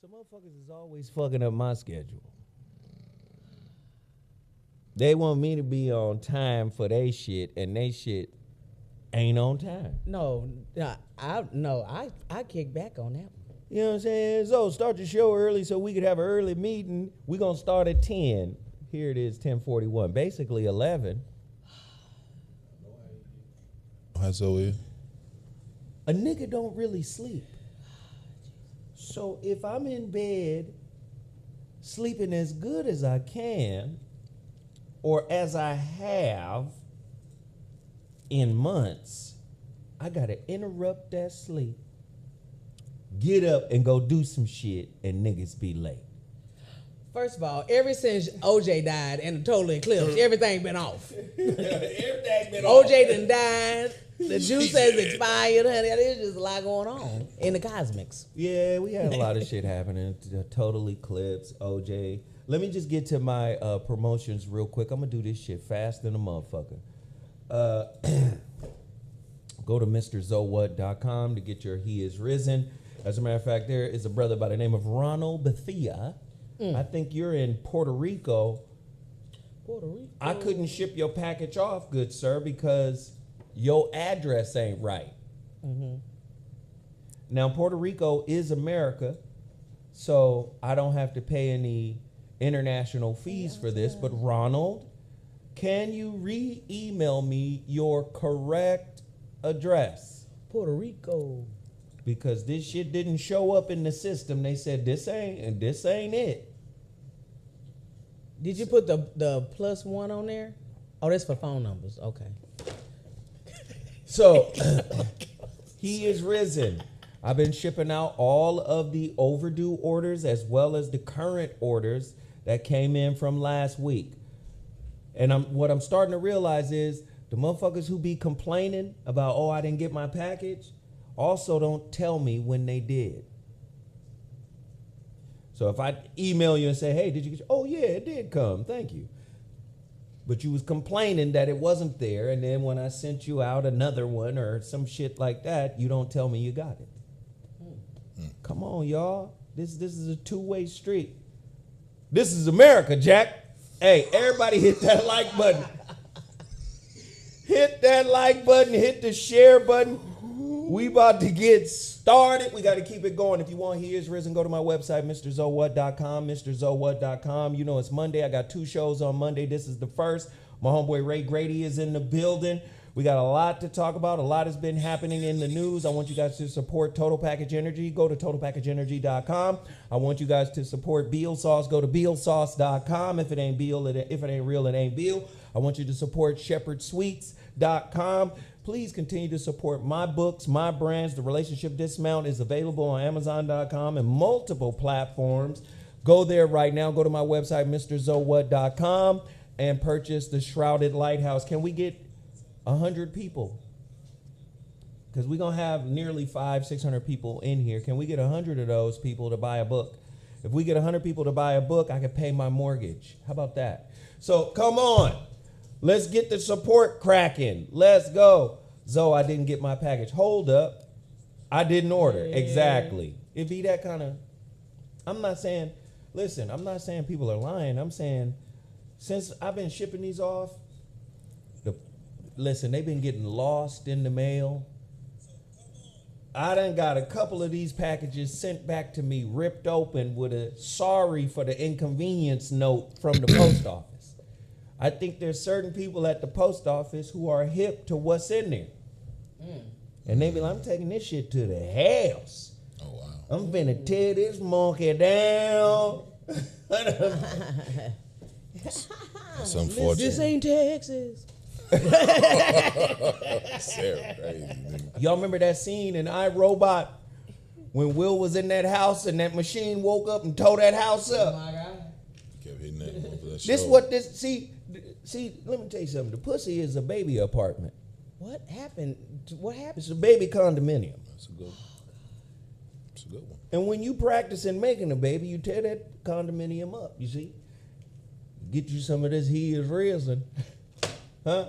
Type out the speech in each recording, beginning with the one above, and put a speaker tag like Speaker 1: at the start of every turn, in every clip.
Speaker 1: So motherfuckers is always fucking up my schedule. They want me to be on time for they shit, and they shit ain't on time.
Speaker 2: I kick back on that one.
Speaker 1: You know what I'm saying? So start the show early so we could have an early meeting. We're gonna start at 10. Here it is, 10:41. Basically 11.
Speaker 3: How so is?
Speaker 1: A nigga don't really sleep. So if I'm in bed sleeping as good as I can, or as I have in months, I gotta interrupt that sleep, get up and go do some shit, and niggas be late.
Speaker 2: First of all, ever since OJ died and the total eclipse, everything been off.
Speaker 1: Everything been
Speaker 2: OJ done died. The juice has expired, honey. There's just a lot going on in the cosmics.
Speaker 1: Yeah, we had a lot of shit happening. The total eclipse, OJ. Let me just get to my promotions real quick. I'm gonna do this shit fast than a motherfucker. Go to MrZoWhat.com to get your He Is Risen. As a matter of fact, there is a brother by the name of Ronald Bethia. I think you're in Puerto Rico.
Speaker 2: Puerto Rico.
Speaker 1: I couldn't ship your package off, good sir, because your address ain't right. Now, Puerto Rico is America, so I don't have to pay any international fees for this. But Ronald, can you re-email me your correct address?
Speaker 2: Puerto Rico.
Speaker 1: Because this shit didn't show up in the system. They said this ain't it.
Speaker 2: Did you put the +1 on there? Oh, that's for phone numbers. Okay.
Speaker 1: So, He Is Risen. I've been shipping out all of the overdue orders as well as the current orders that came in from last week. And what I'm starting to realize is the motherfuckers who be complaining about, oh, I didn't get my package, also don't tell me when they did. So if I email you and say, hey, did you get oh, yeah, it did come. Thank you. But you was complaining that it wasn't there, and then when I sent you out another one or some shit like that, you don't tell me you got it. Come on, y'all. This is a two-way street. This is America, Jack. Hey, everybody hit that like button. Hit that like button. Hit the share button. We about to get started. We got to keep it going. If you want He Is Risen, go to my website, MrZoWhat.com, MrZoWhat.com. You know it's Monday. I got 2 shows on Monday. This is the first. My homeboy Ray Grady is in the building. We got a lot to talk about. A lot has been happening in the news. I want you guys to support Total Package Energy. Go to TotalPackageEnergy.com. I want you guys to support Beal Sauce. Go to BealSauce.com. If it ain't Beal, if it ain't real, it ain't Beal. I want you to support ShepherdSweets.com. Please continue to support my books, my brands. The Relationship Dismount is available on Amazon.com and multiple platforms. Go there right now. Go to my website, MrZoWhat.com, and purchase The Shrouded Lighthouse. Can we get 100 people? Because we're going to have nearly 500-600 people in here. Can we get 100 of those people to buy a book? If we get 100 people to buy a book, I can pay my mortgage. How about that? So come on. Let's get the support cracking. Let's go. Zoe, I didn't get my package. Hold up. I didn't order.
Speaker 2: Yeah.
Speaker 1: Exactly. It be that kind of... I'm not saying people are lying. I'm saying since I've been shipping these off, listen, they've been getting lost in the mail. I done got a couple of these packages sent back to me, ripped open with a sorry for the inconvenience note from the post office. I think there's certain people at the post office who are hip to what's in there. And they be like, I'm taking this shit to the house.
Speaker 3: Oh, wow.
Speaker 1: I'm finna tear this monkey down.
Speaker 3: That's unfortunate.
Speaker 2: This ain't Texas.
Speaker 3: Sarah, crazy, nigga.
Speaker 1: Y'all remember that scene in iRobot when Will was in that house and that machine woke up and tore that house up?
Speaker 2: Oh my God.
Speaker 3: Kept hitting that motherfucker.
Speaker 1: This what this see, let me tell you something. The pussy is a baby apartment.
Speaker 2: What happened? What happened?
Speaker 1: It's a baby condominium.
Speaker 3: That's a good one. It's a good one.
Speaker 1: And when you practicing making a baby, you tear that condominium up, you see? Get you some of this He Is Risen. Huh?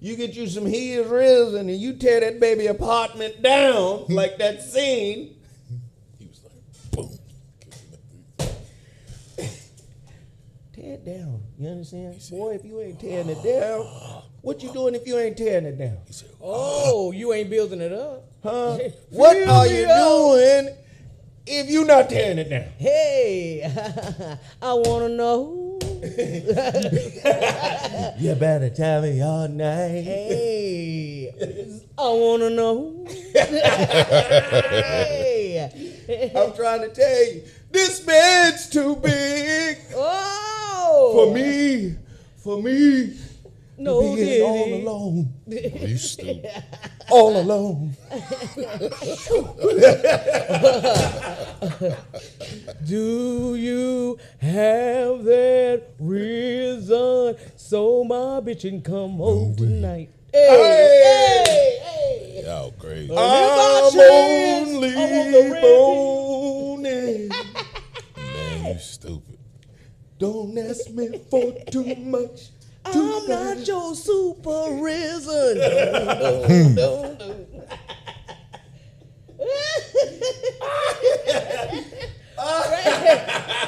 Speaker 1: You get you some He Is Risen and you tear that baby apartment down like that scene.
Speaker 3: He was like, boom.
Speaker 1: tear it down. You understand? Boy, if you ain't tearing it down, what you doing if you ain't tearing it down?
Speaker 2: Oh, you ain't building it up.
Speaker 1: Huh? What
Speaker 2: Fill
Speaker 1: are
Speaker 2: me
Speaker 1: you
Speaker 2: up.
Speaker 1: doing if you not tearing it down?
Speaker 2: Hey, I want to know.
Speaker 1: You better tell me all night.
Speaker 2: Hey, I want to know. Hey.
Speaker 1: I'm trying to tell you, this bed's too big
Speaker 2: Oh.
Speaker 1: for me.
Speaker 2: No,
Speaker 1: to be in it all
Speaker 2: Diddy.
Speaker 1: alone.
Speaker 3: Oh, you stupid.
Speaker 1: All alone.
Speaker 2: Do you have that reason so my bitch can come home tonight? Hey.
Speaker 3: Y'all crazy.
Speaker 2: If I
Speaker 1: I'm
Speaker 2: change,
Speaker 1: only
Speaker 2: I want the
Speaker 1: moaning.
Speaker 3: Man, you stupid.
Speaker 1: Don't ask me for too much.
Speaker 2: I'm not your super risen.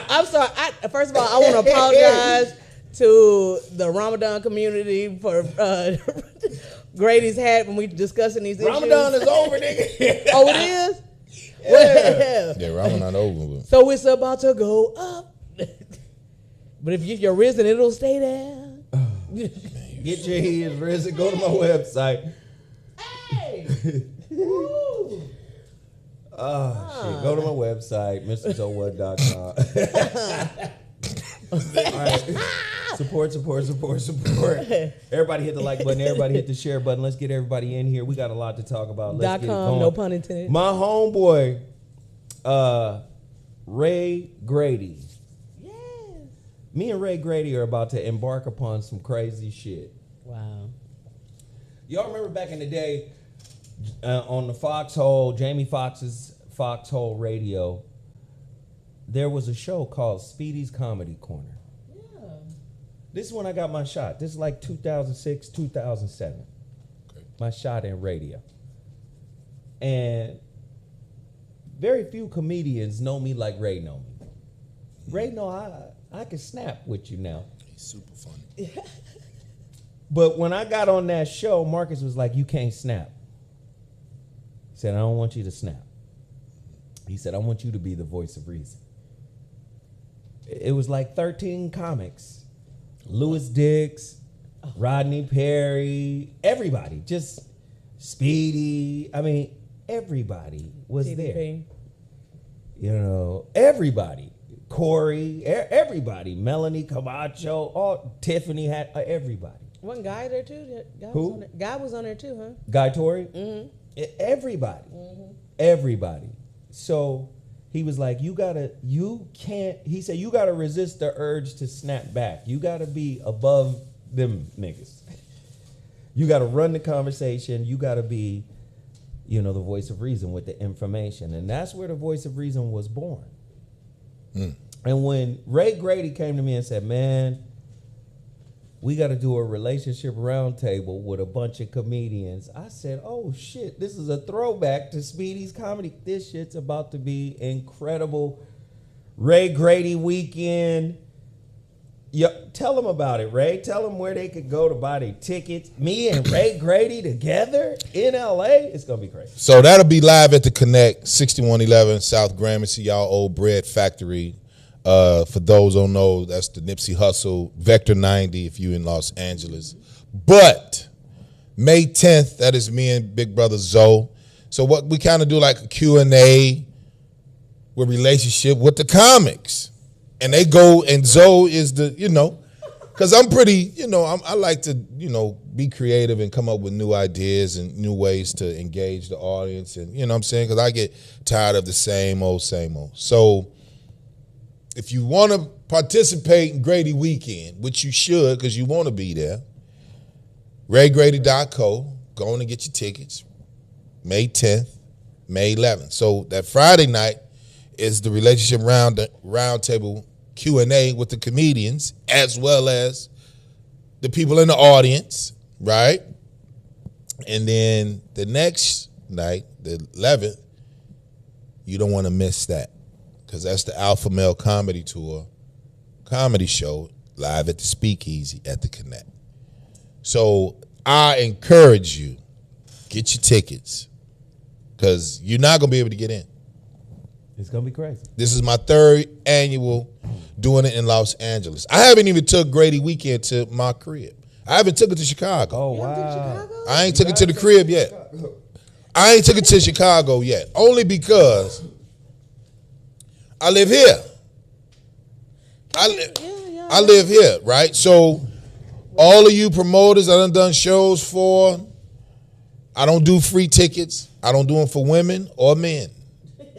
Speaker 2: I'm sorry. First of all, I want to apologize to the Ramadan community for Grady's hat when we discussing these issues.
Speaker 1: Ramadan is over, nigga.
Speaker 2: Oh, it is?
Speaker 1: Yeah.
Speaker 3: Yeah, Ramen not over with.
Speaker 2: So it's about to go up. But if you're risen, it'll stay there.
Speaker 1: Get your heads risen. Go to my website.
Speaker 2: Hey! Woo.
Speaker 1: Shit. Go to my website, MrZowhat.com. All right. Support. Everybody hit the like button. Everybody hit the share button. Let's get everybody in here. We got a lot to talk about. Let's get it
Speaker 2: .com,
Speaker 1: going.
Speaker 2: no pun intended.
Speaker 1: My homeboy, Ray Grady.
Speaker 2: Yeah.
Speaker 1: Me and Ray Grady are about to embark upon some crazy shit.
Speaker 2: Wow.
Speaker 1: Y'all remember back in the day on the Foxhole, Jamie Foxx's Foxhole Radio, there was a show called Speedy's Comedy Corner.
Speaker 2: Yeah.
Speaker 1: This is when I got my shot. This is like 2006, 2007.
Speaker 3: Okay.
Speaker 1: My shot in radio. And very few comedians know me like Ray know me. Ray know I can snap with you now.
Speaker 3: He's super funny.
Speaker 1: But when I got on that show, Marcus was like, you can't snap. He said, I don't want you to snap. He said, I want you to be the voice of reason. It was like 13 comics. Louis Dix, Rodney Perry, everybody. Just Speedy. I mean, everybody was there.
Speaker 2: TDP.
Speaker 1: You know, everybody. Corey, everybody. Melanie Camacho, Tiffany had everybody.
Speaker 2: Wasn't Guy there too? Guy
Speaker 1: Who?
Speaker 2: Was on there. Guy was on there too, huh?
Speaker 1: Guy Tori?
Speaker 2: Mm-hmm.
Speaker 1: Everybody. Everybody. So he was like, he said, you gotta resist the urge to snap back. You gotta be above them niggas. You gotta run the conversation. You gotta be, the voice of reason with the information. And that's where the voice of reason was born. And when Ray Grady came to me and said, man, we got to do a relationship roundtable with a bunch of comedians, I said, oh shit, this is a throwback to Speedy's comedy. This shit's about to be incredible. Ray Grady weekend. Tell them about it, Ray. Tell them where they could go to buy their tickets. Me and Ray Grady together in LA. It's going to be crazy.
Speaker 3: So that'll be live at the Connect, 6111 South Gramercy, y'all old bread factory. For those who don't know, that's the Nipsey Hussle, Vector 90 if you in Los Angeles. But May 10th, that is me and Big Brother Zoe. So what we kind of do like a Q&A with relationship with the comics. And they go, and Zoe is the, because I'm pretty, I like to, be creative and come up with new ideas and new ways to engage the audience. And, you know what I'm saying? Because I get tired of the same old, same old. So if you want to participate in Grady Weekend, which you should because you want to be there, RayGrady.co, go on and get your tickets. May 10th, May 11th. So that Friday night is the relationship roundtable Q&A with the comedians as well as the people in the audience, right? And then the next night, the 11th, you don't want to miss that because that's the Alpha Male Comedy Tour comedy show live at the Speakeasy at the Connect. So I encourage you, get your tickets, because you're not going to be able to get in.
Speaker 1: It's going to be crazy.
Speaker 3: This is my 3rd annual doing it in Los Angeles. I haven't even took Grady Weekend to my crib. I haven't took it to Chicago.
Speaker 1: Oh,
Speaker 2: You haven't been to
Speaker 1: wow.
Speaker 2: Chicago?
Speaker 3: I ain't took it to the crib yet. I ain't took it to Chicago yet. Only because I live here. I live here, right? So all of you promoters I done shows for, I don't do free tickets. I don't do them for women or men.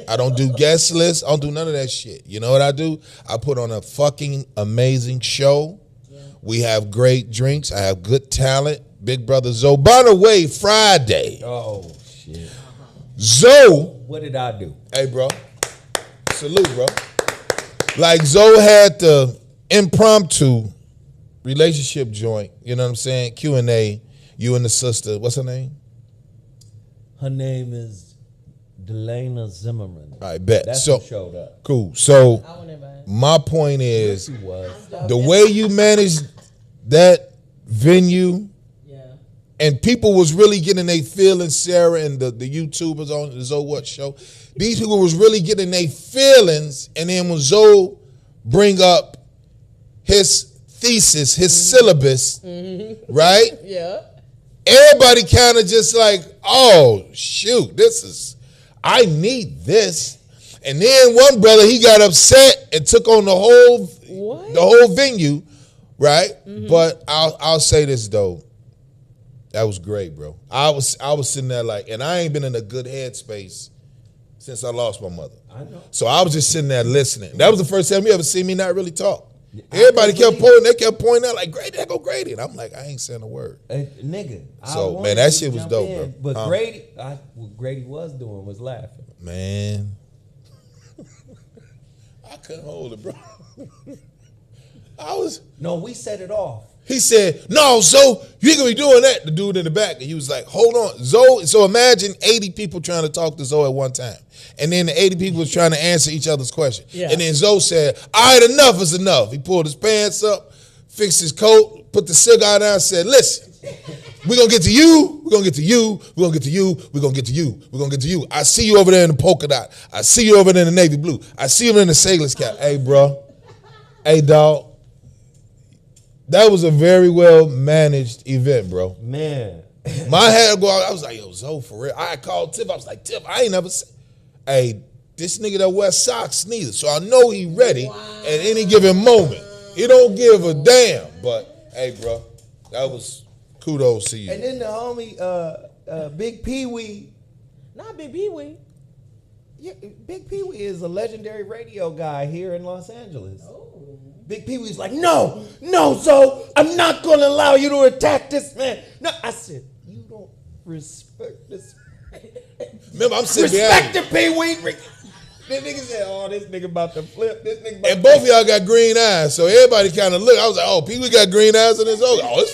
Speaker 3: I don't do guest lists. I don't do none of that shit. You know what I do? I put on a fucking amazing show. Yeah. We have great drinks. I have good talent. Big brother Zoe. By the way, Friday.
Speaker 1: Oh, shit.
Speaker 3: Zoe.
Speaker 1: What did I do?
Speaker 3: Hey, bro. Salute, bro. Like Zoe had the impromptu relationship joint. You know what I'm saying? Q&A. You and the sister. What's her name?
Speaker 1: Her name is Delana Zimmerman.
Speaker 3: I bet.
Speaker 1: That's
Speaker 3: So
Speaker 1: who showed up.
Speaker 3: cool. So
Speaker 2: I wouldn't invite.
Speaker 3: my point is,
Speaker 1: She was.
Speaker 3: the way you managed that venue,
Speaker 2: Yeah.
Speaker 3: and people was really getting their feelings, Sarah and the YouTubers on the Zoe What show. These people was really getting their feelings, and then when Zoe bring up his thesis, his syllabus, right?
Speaker 2: Yeah.
Speaker 3: Everybody kind of just like, oh, shoot, I need this. And then one brother, he got upset and took on the whole venue, right? But I'll say this though, that was great, bro. I was sitting there like, and I ain't been in a good headspace since I lost my mother.
Speaker 1: I know.
Speaker 3: So I was just sitting there listening. That was the first time you ever seen me not really talk. Everybody kept pointing out like, Grady, that go Grady. And I'm like, I ain't saying a word.
Speaker 1: Nigga.
Speaker 3: So,
Speaker 1: I wanted
Speaker 3: man, that
Speaker 1: to
Speaker 3: shit was
Speaker 1: jump
Speaker 3: dope,
Speaker 1: in,
Speaker 3: bro.
Speaker 1: But what Grady was doing was laughing.
Speaker 3: Man. I couldn't hold it, bro.
Speaker 1: No, we set it off.
Speaker 3: He said, no, Zoe, you ain't gonna be doing that. The dude in the back. And he was like, hold on. Zoe, so imagine 80 people trying to talk to Zoe at one time. And then the 80 people was trying to answer each other's question.
Speaker 2: Yeah.
Speaker 3: And then Zoe said, all right, enough is enough. He pulled his pants up, fixed his coat, put the cigar down, and said, listen, we're gonna get to you, we're gonna get to you, we're gonna get to you, we're gonna get to you, we're gonna get to you. I see you over there in the polka dot. I see you over there in the navy blue. I see you in the sailor's cap. Hey, bro. Hey, dog. That was a very well managed event, bro.
Speaker 1: Man.
Speaker 3: My head would go out. I was like, yo, Zoe, for real. I called Tiff. I was like, Tiff, I ain't never said, hey, this nigga that wear socks neither. So I know he ready at any given moment. He don't give a damn. But, hey, bro, that was kudos to you.
Speaker 1: And then the homie, Big Pee Wee.
Speaker 2: Not Big Pee Wee.
Speaker 1: Yeah, Big Pee Wee is a legendary radio guy here in Los Angeles.
Speaker 2: Oh.
Speaker 1: Big Pee Wee's like, no, Zoe, I'm not going to allow you to attack this man. No, I said, you don't respect this.
Speaker 3: Remember, I'm sitting
Speaker 1: Respect
Speaker 3: behind
Speaker 1: the Pee Wee. This nigga said, oh, this nigga about to flip. This nigga about
Speaker 3: and both of y'all got green eyes, so everybody kind of looked. I was like, oh, Pee Wee got green eyes in his own. Oh,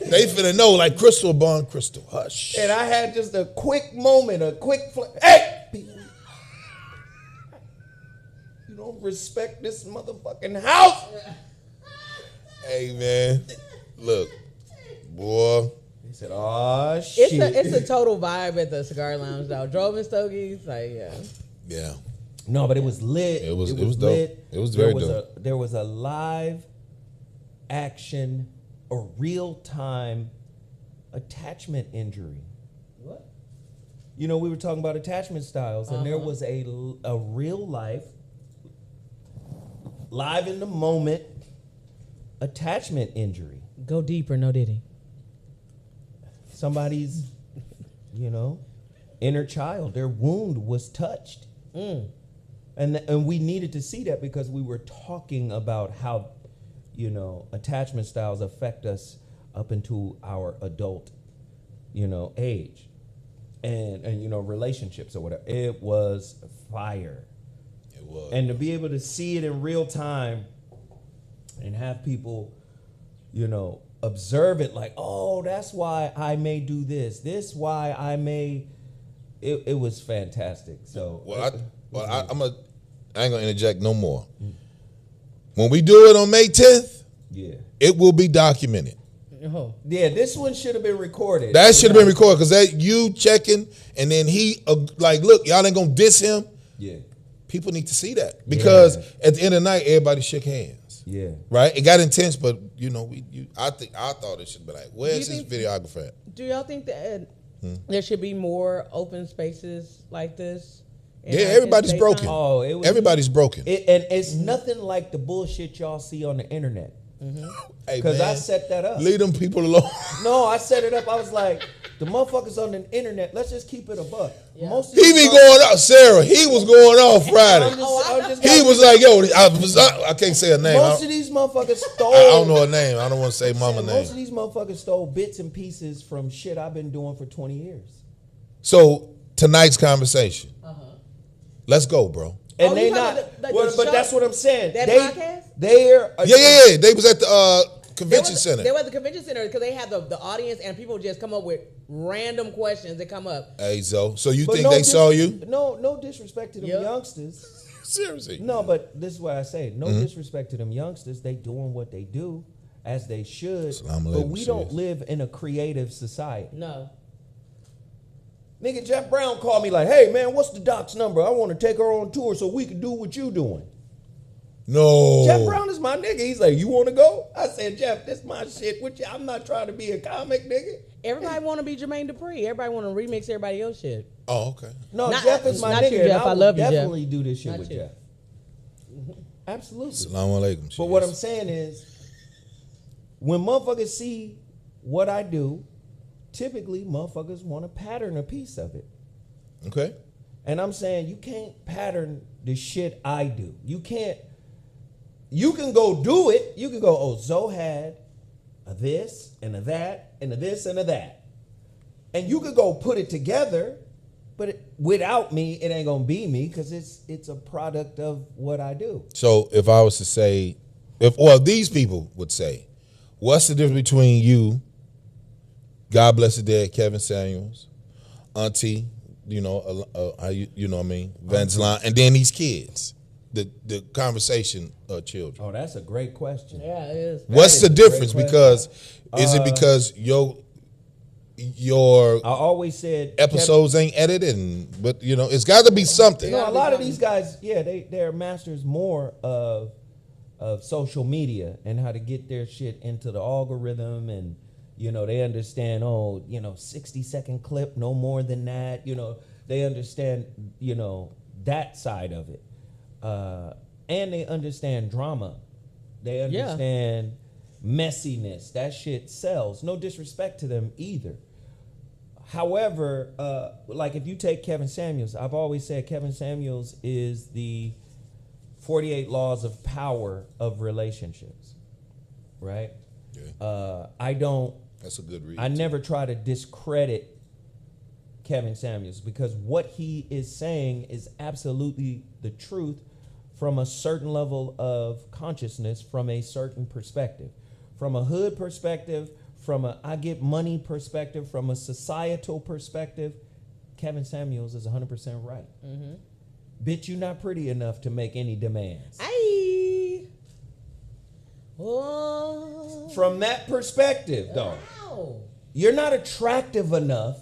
Speaker 3: they finna know, like Crystal Bond, Crystal, hush.
Speaker 1: And I had just a quick moment, a quick flip. Hey, Pee Wee. You don't respect this motherfucking house.
Speaker 3: Hey, man, look, boy.
Speaker 1: He said, oh, shit.
Speaker 2: It's a total vibe at the cigar lounge though. Drove in Stogies, like
Speaker 3: Yeah.
Speaker 1: No, but it was lit.
Speaker 3: It was dope.
Speaker 1: lit.
Speaker 3: It was very dope.
Speaker 1: There was a live action or real time attachment injury.
Speaker 2: what?
Speaker 1: You know, we were talking about attachment styles, and there was a real life, live in the moment attachment injury.
Speaker 2: Go deeper, no diddy.
Speaker 1: Somebody's, inner child, their wound was touched. And we needed to see that because we were talking about how, attachment styles affect us up into our adult, age. And relationships or whatever. It was fire.
Speaker 3: It was.
Speaker 1: And to be able to see it in real time and have people, observe it like, oh, that's why I may do this. This why I may. It was fantastic. So
Speaker 3: I ain't gonna interject no more. When we do it on May 10th,
Speaker 1: Yeah.
Speaker 3: It will be documented.
Speaker 2: Oh.
Speaker 1: Yeah, this one should have been recorded.
Speaker 3: That should have been recorded because that you checking and then he like, look, y'all ain't gonna diss him.
Speaker 1: Yeah.
Speaker 3: People need to see that because at the end of the night, everybody shook hands.
Speaker 1: Yeah.
Speaker 3: Right? It got intense, but I thought it should be like, where's his videographer at?
Speaker 2: Do y'all think that there should be more open spaces like this?
Speaker 3: Yeah, everybody's broken.
Speaker 1: Oh,
Speaker 3: Everybody's broken.
Speaker 1: And it's nothing like the bullshit y'all see on the internet.
Speaker 3: Hey,
Speaker 1: Because
Speaker 3: man,
Speaker 1: I set that up.
Speaker 3: leave them people alone.
Speaker 1: No, I set it up. I was like, the motherfuckers on the internet, let's just keep it a buck.
Speaker 2: Yeah.
Speaker 1: Most of
Speaker 3: He
Speaker 1: these
Speaker 3: be
Speaker 1: motherfuckers-
Speaker 3: going off, Sarah. He was going off Friday.
Speaker 1: I'm just
Speaker 3: He was like, yo, I can't say her name.
Speaker 1: most of these motherfuckers stole.
Speaker 3: I don't know her name. I don't want to say mama name.
Speaker 1: Most of these motherfuckers stole bits and pieces from shit I've been doing for 20 years.
Speaker 3: So tonight's conversation. Let's go, bro.
Speaker 1: And
Speaker 2: Oh,
Speaker 1: they
Speaker 2: you talking
Speaker 1: not.
Speaker 2: about the
Speaker 1: Well, but
Speaker 2: show?
Speaker 1: that's what I'm saying.
Speaker 2: That
Speaker 1: they,
Speaker 2: podcast?
Speaker 1: They're
Speaker 3: Yeah. They was at the
Speaker 2: They
Speaker 3: convention
Speaker 2: was
Speaker 3: center.
Speaker 2: at the convention center because they have the audience and people just come up with random questions that come up.
Speaker 3: Hey, Zoe. So you
Speaker 1: But
Speaker 3: think
Speaker 1: no
Speaker 3: they saw you?
Speaker 1: No disrespect to them
Speaker 2: Yeah.
Speaker 1: youngsters.
Speaker 3: Seriously.
Speaker 1: No, but this is what I say. No
Speaker 3: Mm-hmm.
Speaker 1: disrespect to them youngsters. They doing what they do as they should.
Speaker 3: Assalamu
Speaker 1: But
Speaker 3: alaikum,
Speaker 1: we don't
Speaker 3: sis.
Speaker 1: live in a creative society.
Speaker 2: No.
Speaker 1: Nigga, Jeff Brown called me like, hey, man, what's the doc's number? I want to take her on tour so we can do what you doing.
Speaker 3: No.
Speaker 1: Jeff Brown is my nigga. He's like, you want to go? I said, Jeff, this my shit. I'm not trying to be a comic, nigga.
Speaker 2: Everybody want to be Jermaine Dupri. Everybody want to remix everybody else's shit.
Speaker 3: Oh, okay.
Speaker 1: No,
Speaker 2: Not-
Speaker 1: Jeff is my
Speaker 2: not
Speaker 1: nigga.
Speaker 2: you,
Speaker 1: and
Speaker 2: Jeff. I
Speaker 1: would
Speaker 2: love you, Jeff.
Speaker 1: definitely do this shit
Speaker 2: Not
Speaker 1: with
Speaker 2: you.
Speaker 1: Jeff. Absolutely.
Speaker 3: Assalamu alaikum.
Speaker 1: But what I'm saying is, when motherfuckers see what I do, typically motherfuckers want to pattern a piece of it.
Speaker 3: Okay.
Speaker 1: And I'm saying you can't pattern the shit I do. You can't. You can go do it. You can go, oh, Zoe had a this and a that and a this and a that. And you could go put it together, but without me, it ain't gonna be me because it's a product of what I do.
Speaker 3: So if I was to say, these people would say, what's the difference between you, God bless the dead, Kevin Samuels, Auntie, you know what I mean, Vangeline, and then these kids, the conversation children.
Speaker 1: Oh, that's a great question.
Speaker 2: Yeah, it is.
Speaker 3: What's
Speaker 1: is
Speaker 3: the
Speaker 1: a great
Speaker 3: difference?
Speaker 1: question.
Speaker 3: Because is it because your
Speaker 1: I always said
Speaker 3: episodes ain't edited, but it's got to be something.
Speaker 1: No, a lot of these guys, yeah, they're masters more of social media and how to get their shit into the algorithm, and they understand 60-second clip, no more than that. They understand that side of it, and they understand drama. They understand messiness. That shit sells. No disrespect to them either. However, like if you take Kevin Samuels, I've always said Kevin Samuels is the 48 laws of power of relationships, right?
Speaker 3: Yeah. That's a good read.
Speaker 1: I never try to discredit Kevin Samuels because what he is saying is absolutely the truth from a certain level of consciousness, from a certain perspective, from a hood perspective, from a I get money perspective, from a societal perspective. Kevin Samuels is 100% right.
Speaker 2: Mm-hmm.
Speaker 1: Bitch, you not pretty enough to make any demands.
Speaker 2: Aye. Oh.
Speaker 1: From that perspective, though,
Speaker 2: Wow.
Speaker 1: you're not attractive enough.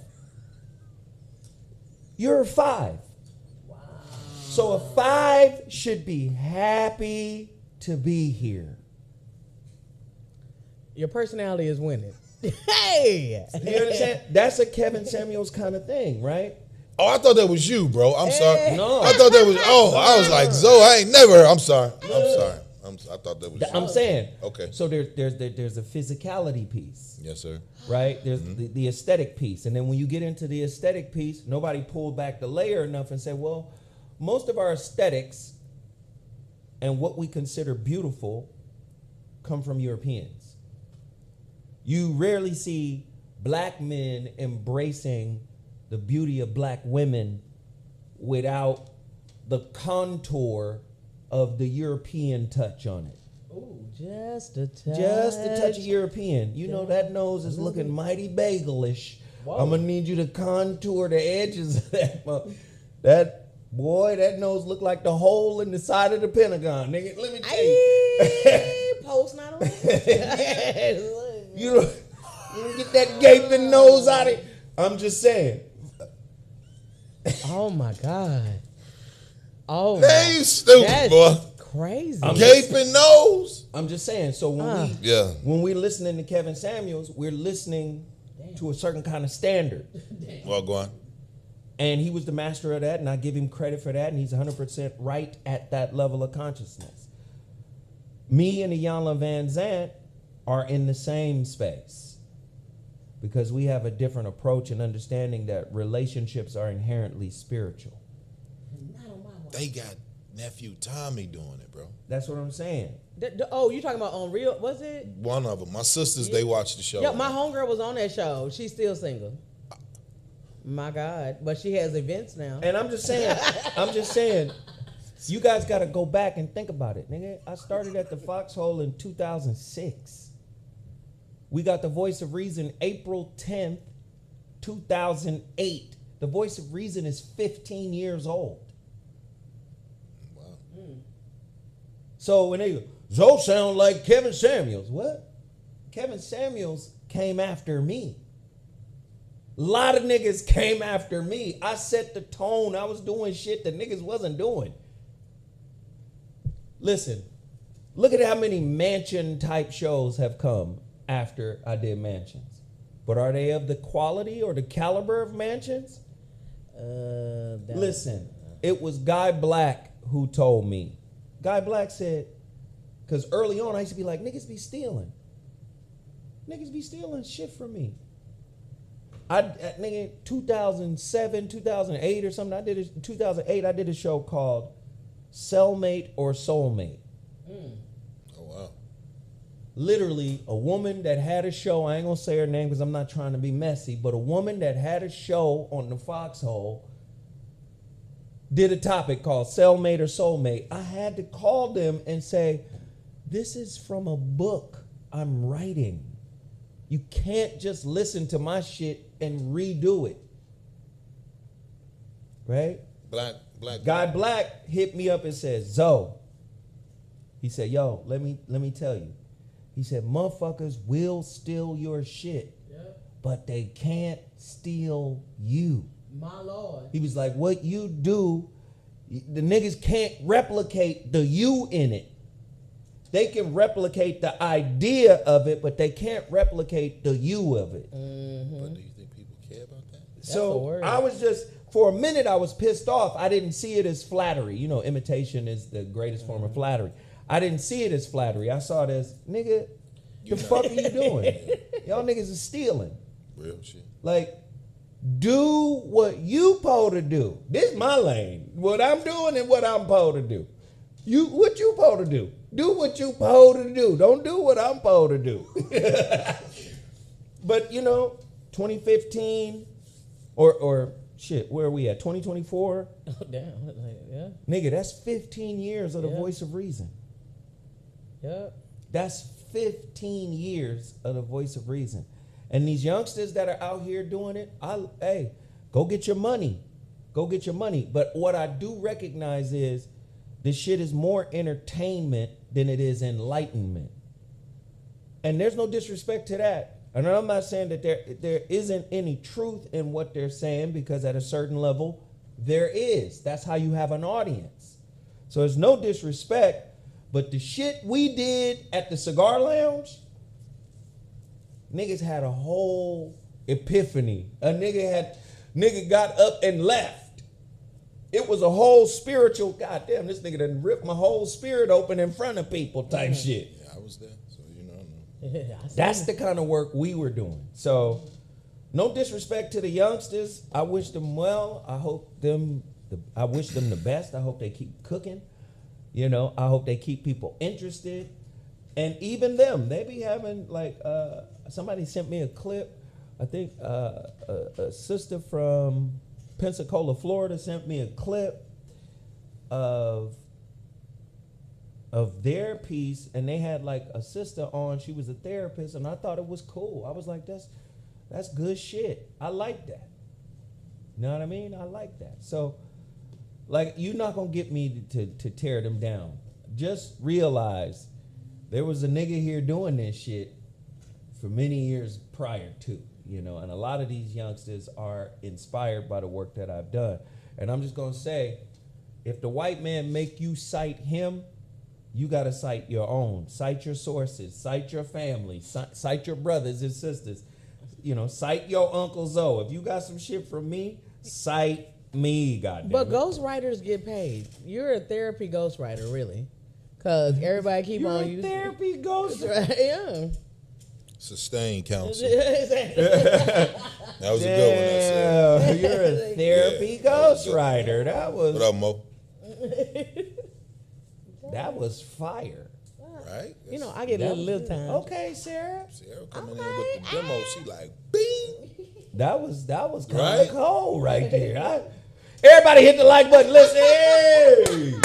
Speaker 1: You're a 5.
Speaker 2: Wow.
Speaker 1: So a 5 should be happy to be here.
Speaker 2: Your personality is winning. Hey.
Speaker 1: You understand? That's a Kevin Samuels kind of thing, right?
Speaker 3: Oh, I thought that was you, bro. I'm sorry.
Speaker 1: No.
Speaker 3: I thought that was. Oh, I was like, Zoe, I ain't never. I'm sorry. I thought that was.
Speaker 1: I'm
Speaker 3: you.
Speaker 1: saying.
Speaker 3: Okay.
Speaker 1: So there's a physicality piece,
Speaker 3: Yes, sir.
Speaker 1: right? There's the aesthetic piece, and then when you get into the aesthetic piece, nobody pulled back the layer enough and said, well, most of our aesthetics and what we consider beautiful come from Europeans. You rarely see black men embracing the beauty of black women without the contour of the European touch on it.
Speaker 2: Ooh, just a touch.
Speaker 1: Just a touch of European. You know that nose is looking mighty bagelish.
Speaker 2: Whoa.
Speaker 1: I'm gonna need you to contour the edges of that. That nose look like the hole in the side of the Pentagon, nigga. Let me tell you.
Speaker 2: Aye, post not on.
Speaker 1: You don't get that gaping nose out of it. I'm just saying.
Speaker 2: Oh my God. Oh,
Speaker 3: Man, you stupid,
Speaker 2: that's
Speaker 3: boy.
Speaker 2: crazy.
Speaker 3: Gaping nose.
Speaker 1: I'm just saying. So
Speaker 3: Yeah.
Speaker 1: when we're listening to Kevin Samuels, we're listening to a certain kind of standard.
Speaker 3: Well, go on.
Speaker 1: And he was the master of that, and I give him credit for that, and he's 100% right at that level of consciousness. Me and Iyanla Vanzant are in the same space because we have a different approach and understanding that relationships are inherently spiritual.
Speaker 3: They got nephew Tommy doing it, bro.
Speaker 1: That's what I'm saying.
Speaker 2: Oh, you talking about on Real? Was it?
Speaker 3: One of them. My sisters, they watch the show.
Speaker 2: Yeah, my homegirl was on that show. She's still single. My God, but she has events now.
Speaker 1: And I'm just saying, you guys got to go back and think about it, nigga. I started at the Foxhole in 2006. We got the Voice of Reason April 10th, 2008. The Voice of Reason is 15 years old.
Speaker 3: Wow.
Speaker 1: So when they go, Zoe sound like Kevin Samuels. What? Kevin Samuels came after me. A lot of niggas came after me. I set the tone. I was doing shit that niggas wasn't doing. Listen, look at how many mansion type shows have come after I did Mansions. But are they of the quality or the caliber of Mansions? Listen, it was Guy Black who told me. Guy Black said, because early on I used to be like, niggas be stealing. Niggas be stealing shit from me. Nigga, 2007, 2008 or something, in 2008, I did a show called Cellmate or Soulmate.
Speaker 3: Oh, wow.
Speaker 1: Literally, a woman that had a show, I ain't gonna say her name because I'm not trying to be messy, but a woman that had a show on the Foxhole did a topic called Cellmate or Soulmate. I had to call them and say, this is from a book I'm writing. You can't just listen to my shit and redo it. Right?
Speaker 3: Black.
Speaker 1: Guy Black hit me up and said, Zoe. He said, yo, let me tell you. He said, motherfuckers will steal your shit, but they can't steal you.
Speaker 2: My Lord.
Speaker 1: He was like, what you do, the niggas can't replicate the you in it. They can replicate the idea of it, but they can't replicate the you of it.
Speaker 3: But do you think people care about that?
Speaker 1: So I was just, for a minute, I was pissed off. I didn't see it as flattery. You know, imitation is the greatest form of flattery. I didn't see it as flattery. I saw it as, nigga, the fuck are you doing? Y'all niggas is stealing.
Speaker 3: Real shit.
Speaker 1: Like, do what you supposed to do. This my lane. What I'm doing and what I'm supposed to do. What you supposed to do? Do what you supposed to do. Don't do what I'm supposed to do. But, 2015 or shit, where are we at? 2024?
Speaker 2: Oh, damn. Yeah.
Speaker 1: Nigga, that's 15 years of the Voice of Reason.
Speaker 2: Yeah.
Speaker 1: That's 15 years of the Voice of Reason. And these youngsters that are out here doing it, hey, go get your money. Go get your money. But what I do recognize is this shit is more entertainment than it is enlightenment. And there's no disrespect to that. And I'm not saying that there isn't any truth in what they're saying, because at a certain level, there is. That's how you have an audience. So there's no disrespect. But the shit we did at the Cigar Lounge, niggas had a whole epiphany. A nigga got up and left. It was a whole spiritual, goddamn, this nigga done ripped my whole spirit open in front of people type shit.
Speaker 3: Yeah, I was there, so
Speaker 1: That's the kind of work we were doing. So, no disrespect to the youngsters. I wish them well. I wish them the best. I hope they keep cooking. I hope they keep people interested. And even them, they be having somebody sent me a clip. I think a sister from Pensacola, Florida sent me a clip of their piece, and they had a sister on. She was a therapist, and I thought it was cool. I was like, that's good shit. I like that. You know what I mean? I like that. So, you're not gonna get me to tear them down. Just realize there was a nigga here doing this shit for many years prior to, you know, and a lot of these youngsters are inspired by the work that I've done. And I'm just gonna say, if the white man make you cite him, you gotta cite your own. Cite your sources, cite your family, cite your brothers and sisters. You know, cite your Uncle Zoe. If you got some shit from me, cite me, goddamn.
Speaker 2: But
Speaker 1: it.
Speaker 2: ghostwriters get paid. You're a therapy ghostwriter, really. Because everybody keep
Speaker 1: You're
Speaker 2: on
Speaker 1: a
Speaker 2: using
Speaker 1: therapy ghost.
Speaker 2: Yeah.
Speaker 3: Sustained counsel. That was a good one. That's
Speaker 1: Damn, you're a therapy ghostwriter. That
Speaker 3: What
Speaker 1: was
Speaker 3: up, Mo?
Speaker 1: that was fire.
Speaker 3: Right?
Speaker 2: You know, I get a little time.
Speaker 1: Okay, Sarah.
Speaker 3: Sarah coming in with the demo. She like, bing.
Speaker 1: That was kind
Speaker 3: Right?
Speaker 1: of cold right there. Everybody hit the like button. Listen.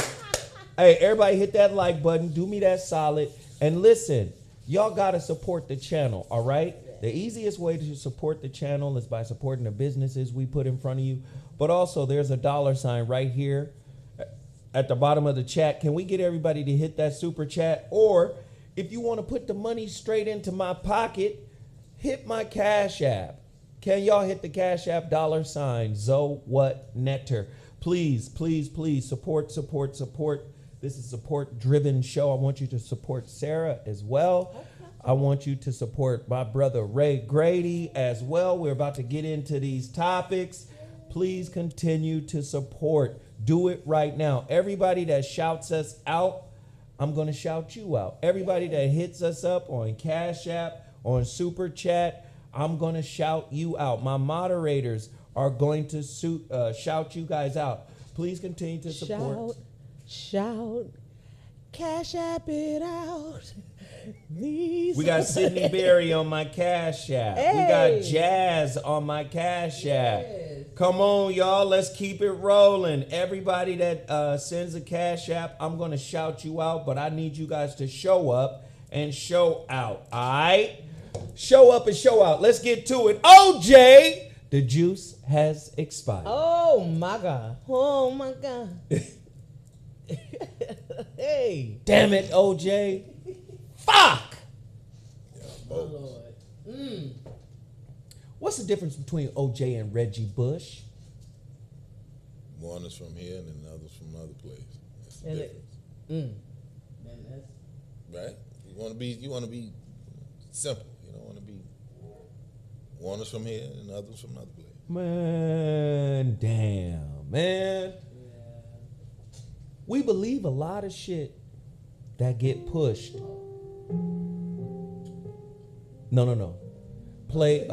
Speaker 1: Hey, everybody hit that like button. Do me that solid. And listen, y'all got to support the channel, all right? The easiest way to support the channel is by supporting the businesses we put in front of you. But also, there's a $ right here at the bottom of the chat. Can we get everybody to hit that super chat? Or if you want to put the money straight into my pocket, hit my Cash App. Can y'all hit the Cash App $ Zoe What Netter? Please, please, please support. This is a support-driven show. I want you to support Sarah as well. I want you to support my brother Ray Grady as well. We're about to get into these topics. Please continue to support. Do it right now. Everybody that shouts us out, I'm going to shout you out. Everybody that hits us up on Cash App, on Super Chat, I'm going to shout you out. My moderators are going to shout you guys out. Please continue to support.
Speaker 2: Shout, Cash App it out.
Speaker 1: We got Sydney Berry on my Cash App.
Speaker 2: Hey.
Speaker 1: We got Jazz on my Cash App. Come on, y'all. Let's keep it rolling. Everybody that sends a Cash App, I'm going to shout you out, but I need you guys to show up and show out. All right? Show up and show out. Let's get to it. OJ, the juice has expired.
Speaker 2: Oh, my God. Oh, my God. Hey.
Speaker 1: Damn it, OJ. Fuck. What's the difference between OJ and Reggie Bush?
Speaker 3: One is from here and then the other's from another place. That's the
Speaker 2: And it-
Speaker 3: difference. Right? You want to be simple. You don't want to be one is from here and the other's from another place.
Speaker 1: Man, damn, man. We believe a lot of shit that get pushed. No. Play
Speaker 3: Him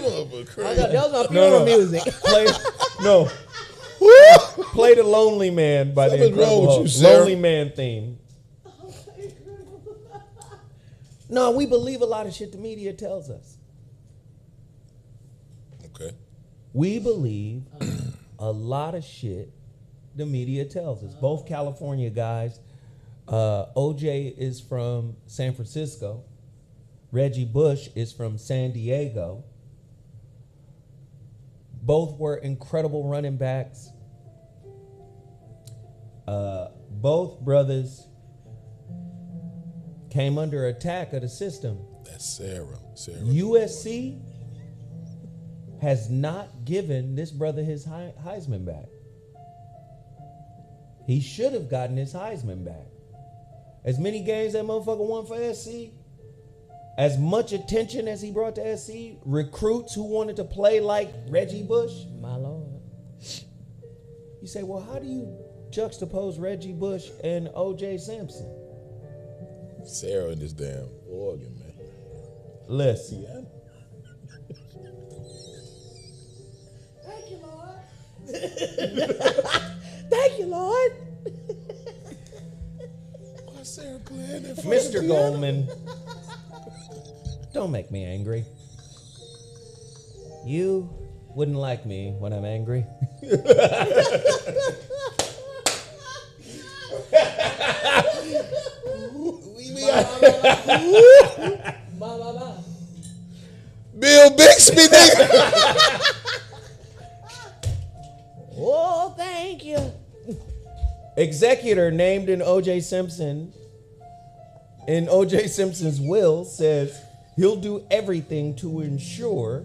Speaker 3: up a crazy.
Speaker 2: That was my funeral music.
Speaker 1: Play the Lonely Man by the
Speaker 3: Something's wrong
Speaker 1: Incredible
Speaker 3: with
Speaker 1: Hulk.
Speaker 3: you, Sarah.
Speaker 1: Lonely Man theme. No, we believe a lot of shit the media tells us.
Speaker 3: Okay.
Speaker 1: We believe a lot of shit the media tells us. Both California guys. OJ is from San Francisco. Reggie Bush is from San Diego. Both were incredible running backs. Both brothers came under attack of the system.
Speaker 3: That's Sarah.
Speaker 1: USC has not given this brother his Heisman back. He should have gotten his Heisman back. As many games that motherfucker won for SC, as much attention as he brought to SC, recruits who wanted to play like Reggie Bush.
Speaker 2: My Lord.
Speaker 1: You say, well, how do you juxtapose Reggie Bush and O.J. Simpson?
Speaker 3: Sarah in this damn organ, man.
Speaker 1: Listen.
Speaker 3: Yeah.
Speaker 2: Thank you, Lord. Thank you, Lord.
Speaker 3: Why Sarah playing that
Speaker 1: Mr. Goldman, don't make me angry. You wouldn't like me when I'm angry.
Speaker 3: Bill Bixby, nigga.
Speaker 2: Oh, thank you.
Speaker 1: executor named in O.J. Simpson, in O.J. Simpson's will, says he'll do everything to ensure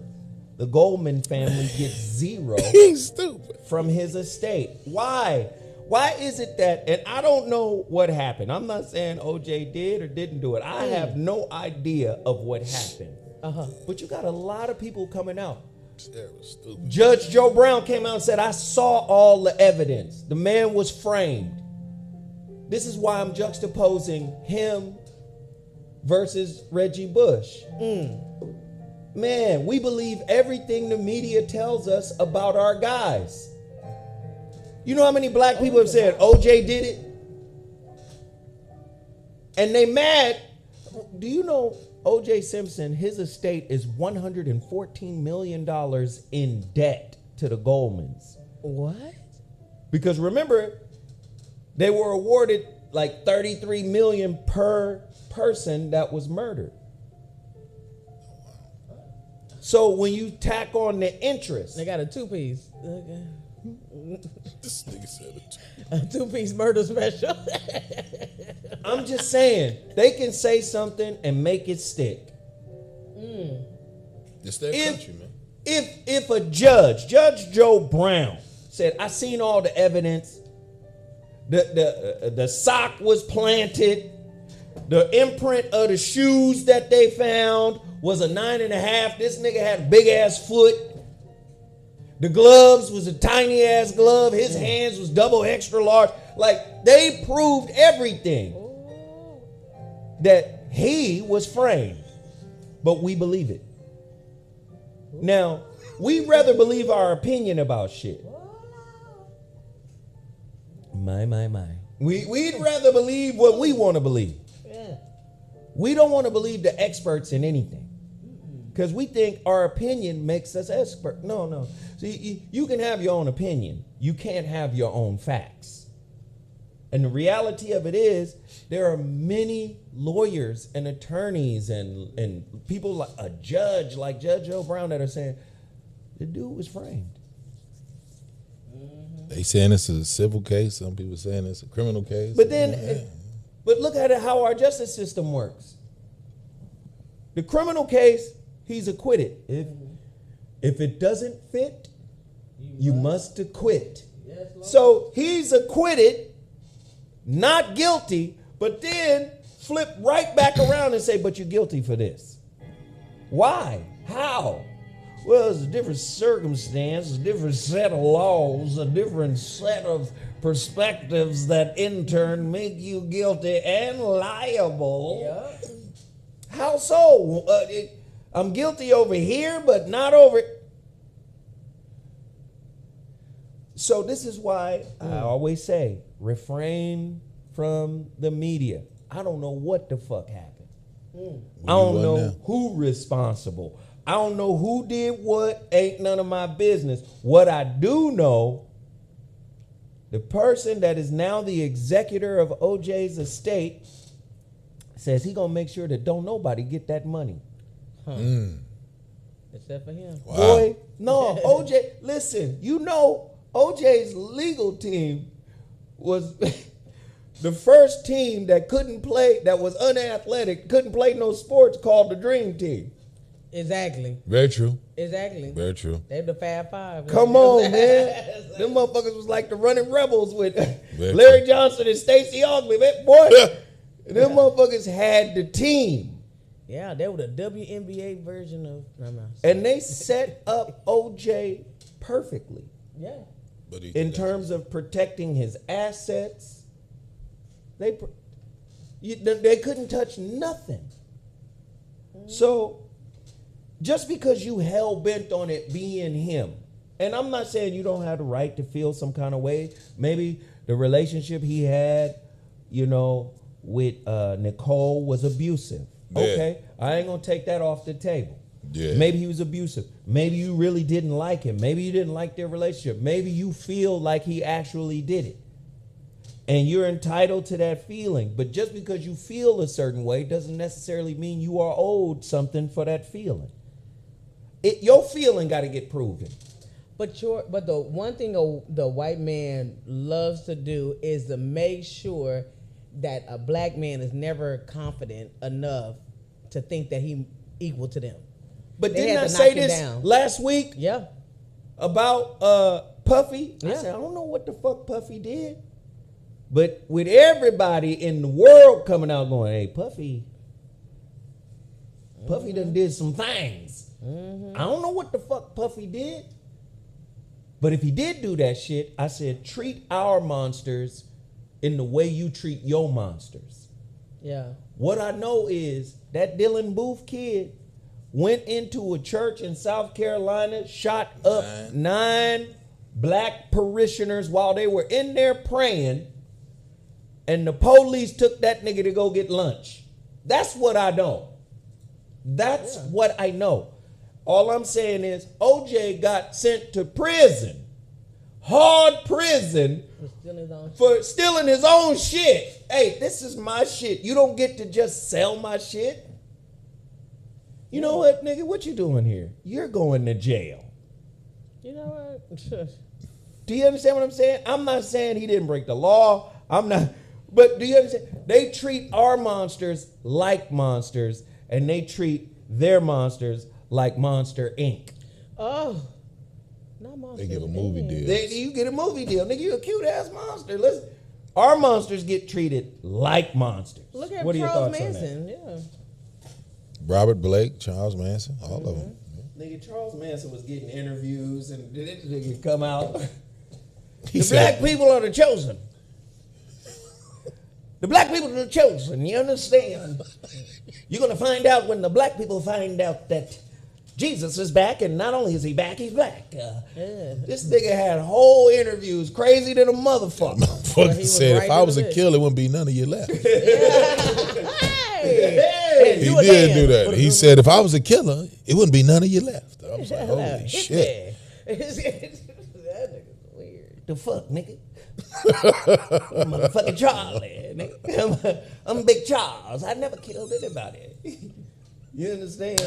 Speaker 1: the Goldman family gets zero
Speaker 3: He's stupid.
Speaker 1: from his estate. Why? Why is it that, and I don't know what happened. I'm not saying OJ did or didn't do it. I have no idea of what happened. But you got a lot of people coming out.
Speaker 3: That was stupid.
Speaker 1: Judge Joe Brown came out and said, I saw all the evidence. The man was framed. This is why I'm juxtaposing him versus Reggie Bush. Man, we believe everything the media tells us about our guys. You know how many black people have said OJ did it? And they mad. Do you know OJ Simpson, his estate is $114 million in debt to the Goldmans?
Speaker 2: What?
Speaker 1: Because remember, they were awarded like $33 million per person that was murdered. So when you tack on the interest,
Speaker 2: They got a two-piece. Okay.
Speaker 3: This nigga said it.
Speaker 2: A two-piece murder special.
Speaker 1: I'm just saying, they can say something and make it stick.
Speaker 3: It's their country, man.
Speaker 1: If a Judge Joe Brown, said, I seen all the evidence, the sock was planted, the imprint of the shoes that they found was a 9.5. This nigga had a big ass foot. The gloves was a tiny ass glove. His hands was double extra large. Like, they proved everything that he was framed. But we believe it. Now, we rather believe our opinion about shit. My. We'd rather believe what we want to believe. We don't want to believe the experts in anything. Because we think our opinion makes us expert. No. See, you can have your own opinion. You can't have your own facts. And the reality of it is, there are many lawyers and attorneys and people like a judge, like Judge Joe Brown, that are saying, the dude was framed.
Speaker 3: They saying it's a civil case. Some people saying it's a criminal case.
Speaker 1: But then, but look at how our justice system works. The criminal case, he's acquitted. If it doesn't fit, you must acquit. So he's acquitted, not guilty, but then flip right back around and say, but you're guilty for this. Why? How? Well, it's a different circumstance, a different set of laws, a different set of perspectives that in turn make you guilty and liable.
Speaker 2: Yeah.
Speaker 1: How so? I'm guilty over here, but not over. So this is why I always say, refrain from the media. I don't know what the fuck happened. I don't know who responsible. I don't know who did what. Ain't none of my business. What I do know, the person that is now the executor of OJ's estate says he gonna make sure that don't nobody get that money.
Speaker 2: Except for him.
Speaker 3: Wow.
Speaker 1: Boy, no, OJ, listen, you know OJ's legal team was the first team that couldn't play, that was unathletic, couldn't play no sports, called the Dream Team.
Speaker 2: Exactly.
Speaker 3: Very true.
Speaker 2: Exactly.
Speaker 3: Very true.
Speaker 2: They're the Fab Five.
Speaker 1: Come on, man. Them motherfuckers was like the Running Rebels with
Speaker 3: Very
Speaker 1: Larry
Speaker 3: true.
Speaker 1: Johnson and Stacey Augman. Man, boy, them motherfuckers had the team.
Speaker 2: Yeah, they were the WNBA version of.
Speaker 1: And they set up OJ perfectly
Speaker 2: Yeah.
Speaker 3: But he
Speaker 1: in
Speaker 3: did that.
Speaker 1: terms of protecting his assets. They couldn't touch nothing. So just because you hell bent on it being him, and I'm not saying you don't have the right to feel some kind of way. Maybe the relationship he had, with Nicole was abusive.
Speaker 3: Yeah.
Speaker 1: Okay, I ain't gonna take that off the table.
Speaker 3: Yeah.
Speaker 1: Maybe he was abusive. Maybe you really didn't like him. Maybe you didn't like their relationship. Maybe you feel like he actually did it. And you're entitled to that feeling. But just because you feel a certain way doesn't necessarily mean you are owed something for that feeling. Your feeling got to get proven.
Speaker 2: But the one thing the white man loves to do is to make sure that a black man is never confident enough to think that he equal to them.
Speaker 1: But
Speaker 2: They
Speaker 1: didn't
Speaker 2: had
Speaker 1: I
Speaker 2: to
Speaker 1: say
Speaker 2: knock him
Speaker 1: this
Speaker 2: down.
Speaker 1: last week
Speaker 2: Yeah.
Speaker 1: about Puffy? I
Speaker 2: Yeah.
Speaker 1: said, I don't know what the fuck Puffy did. But with everybody in the world coming out going, hey, Puffy done did some things. I don't know what the fuck Puffy did. But if he did do that shit, I said, treat our monsters in the way you treat your monsters.
Speaker 2: Yeah.
Speaker 1: What I know is that Dylan Booth kid went into a church in South Carolina, shot up 9 black parishioners while they were in there praying, and the police took that nigga to go get lunch. That's what I know. That's what I know. All I'm saying is OJ got sent to prison. Hard prison for stealing his own shit. Hey, this is my shit. You don't get to just sell my shit. You know what, nigga? What you doing here? You're going to jail.
Speaker 2: You know what?
Speaker 1: Do you understand what I'm saying? I'm not saying he didn't break the law. I'm not. But do you understand? They treat our monsters like monsters, and they treat their monsters like Monster Inc.
Speaker 2: Oh. Not monster.
Speaker 3: They get a movie deal.
Speaker 1: You get a movie deal. Nigga, you a cute ass monster. Listen, our monsters get treated like monsters.
Speaker 2: Look at
Speaker 1: what are your
Speaker 2: Charles
Speaker 1: thoughts on that?
Speaker 2: Manson. Yeah.
Speaker 3: Robert Blake, Charles Manson, all of them.
Speaker 1: Nigga, Charles Manson was getting interviews and this nigga come out.
Speaker 3: He
Speaker 1: The
Speaker 3: said,
Speaker 1: black people are the chosen. The black people are the chosen. You understand? You're going to find out when the black people find out that Jesus is back, and not only is he back, he's black. This nigga had whole interviews, crazy than a motherfucker.
Speaker 3: Motherfucker
Speaker 2: he was
Speaker 3: said,
Speaker 2: right
Speaker 3: if I
Speaker 2: in
Speaker 3: was
Speaker 2: the
Speaker 3: a killer, it wouldn't be none of you left.
Speaker 2: Hey,
Speaker 3: He
Speaker 2: you a
Speaker 3: did
Speaker 2: man.
Speaker 3: do that. He said, if I was a killer, it wouldn't be none of you left. I was like, holy
Speaker 2: Hit
Speaker 3: shit.
Speaker 2: me. That nigga's weird.
Speaker 1: The fuck, nigga? I'm motherfucking Charlie, nigga. I'm Big Charles. I never killed anybody. You understand?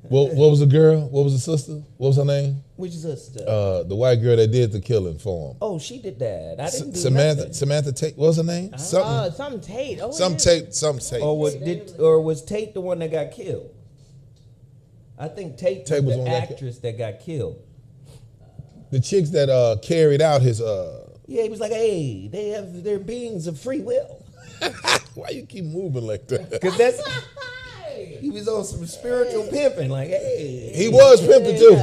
Speaker 3: What was the girl? What was the sister? What was her name?
Speaker 1: Which sister?
Speaker 3: The white girl that did the killing for him.
Speaker 1: Oh, she did that. I didn't do
Speaker 3: Samantha
Speaker 1: nothing.
Speaker 3: Samantha Tate. What was her name? Something.
Speaker 2: Some Tate. Oh,
Speaker 3: Some
Speaker 2: yeah.
Speaker 3: Tate. Some Tate.
Speaker 1: Or was Tate the one that got killed? I think Tate
Speaker 3: Tate
Speaker 1: was
Speaker 3: was
Speaker 1: the
Speaker 3: the one that
Speaker 1: actress that got killed.
Speaker 3: The chicks that carried out his.
Speaker 1: Yeah, he was like, hey, they have their beings of free will.
Speaker 3: Why you keep moving like that?
Speaker 1: Because that's. He was on some spiritual pimping, like, hey.
Speaker 3: He was pimping too.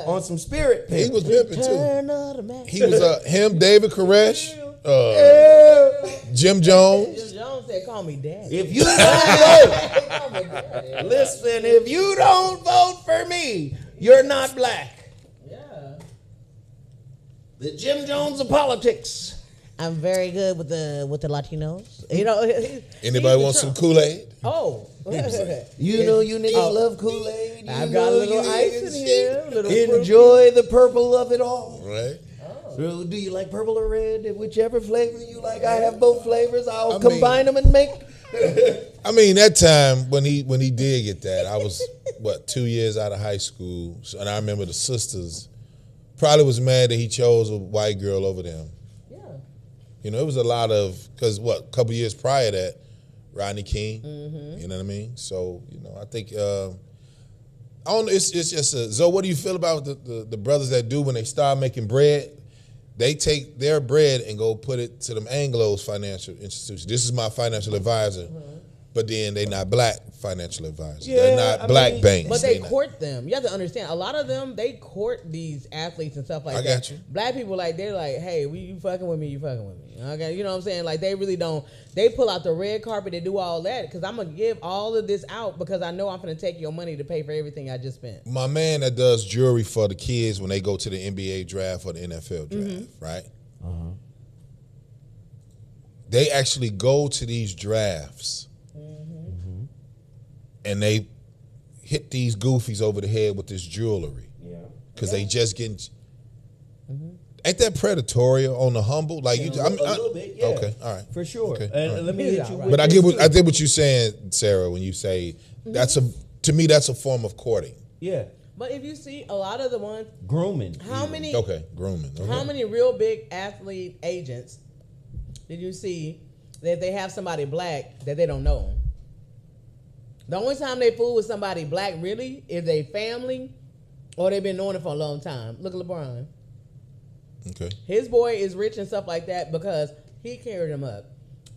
Speaker 1: On some spirit pimping.
Speaker 3: He was pimping too.
Speaker 2: Turn of the man.
Speaker 3: He was him, David Koresh, Jim Jones.
Speaker 2: Jones said, "Call me daddy."
Speaker 1: If you don't vote, listen, if you don't vote for me, you're not black.
Speaker 2: Yeah.
Speaker 1: The Jim Jones of politics.
Speaker 2: I'm very good with the Latinos. You know.
Speaker 3: Anybody want some Kool-Aid?
Speaker 2: Oh.
Speaker 1: You know you niggas love Kool-Aid. You
Speaker 2: I've got a
Speaker 1: know
Speaker 2: little
Speaker 1: you
Speaker 2: ice
Speaker 1: niggas
Speaker 2: in here. Little fruit.
Speaker 1: enjoy the purple of it all.
Speaker 3: Right.
Speaker 1: So do you like purple or red? Whichever flavor you like. I have both flavors. I'll
Speaker 3: I mean-
Speaker 1: combine them and make.
Speaker 3: I mean, that time when he did get that, I was 2 years out of high school, and I remember the sisters probably was mad that he chose a white girl over them.
Speaker 2: Yeah.
Speaker 3: You know, it was a lot of because a couple years prior to that, Rodney King. You know what I mean? So I think I don't know. It's just Zoe. What do you feel about the brothers that do when they start making bread? They take their bread and go put it to them Anglo's financial institution. This is my financial advisor, but then they not black financial advisors. They're
Speaker 1: Yeah,
Speaker 3: not
Speaker 1: I
Speaker 3: black
Speaker 1: mean,
Speaker 3: banks.
Speaker 2: But they
Speaker 3: not-
Speaker 2: court them. You have to understand. A lot of them, they court these athletes and stuff like
Speaker 3: I
Speaker 2: that.
Speaker 3: got you.
Speaker 2: Black people, they're like, hey, you fucking with me, you fucking with me. Okay, you know what I'm saying? Like, they really don't. They pull out the red carpet. They do all that because I'm gonna give all of this out because I know I'm gonna take your money to pay for everything I just spent.
Speaker 3: My man that does jewelry for the kids when they go to the NBA draft or the NFL draft, right? They actually go to these drafts and they hit these goofies over the head with this jewelry because they just getting. Ain't that predatory on the humble? Like
Speaker 1: A
Speaker 3: you,
Speaker 1: little bit, yeah.
Speaker 3: Okay, all right,
Speaker 1: For sure.
Speaker 3: Okay,
Speaker 1: And
Speaker 3: all right.
Speaker 1: let me hit you with
Speaker 3: But I
Speaker 1: this,
Speaker 3: get
Speaker 1: too.
Speaker 3: what you're saying, Sarah, when you say to me that's a form of courting.
Speaker 1: Yeah.
Speaker 2: But if you see a lot of the ones,
Speaker 1: Grooming.
Speaker 2: how many
Speaker 3: Okay, grooming. Okay.
Speaker 2: how many real big athlete agents did you see that they have somebody black that they don't know? The only time they fool with somebody black really is they family or they've been knowing it for a long time. Look at LeBron.
Speaker 3: Okay.
Speaker 2: His boy is rich and stuff like that because he carried him up.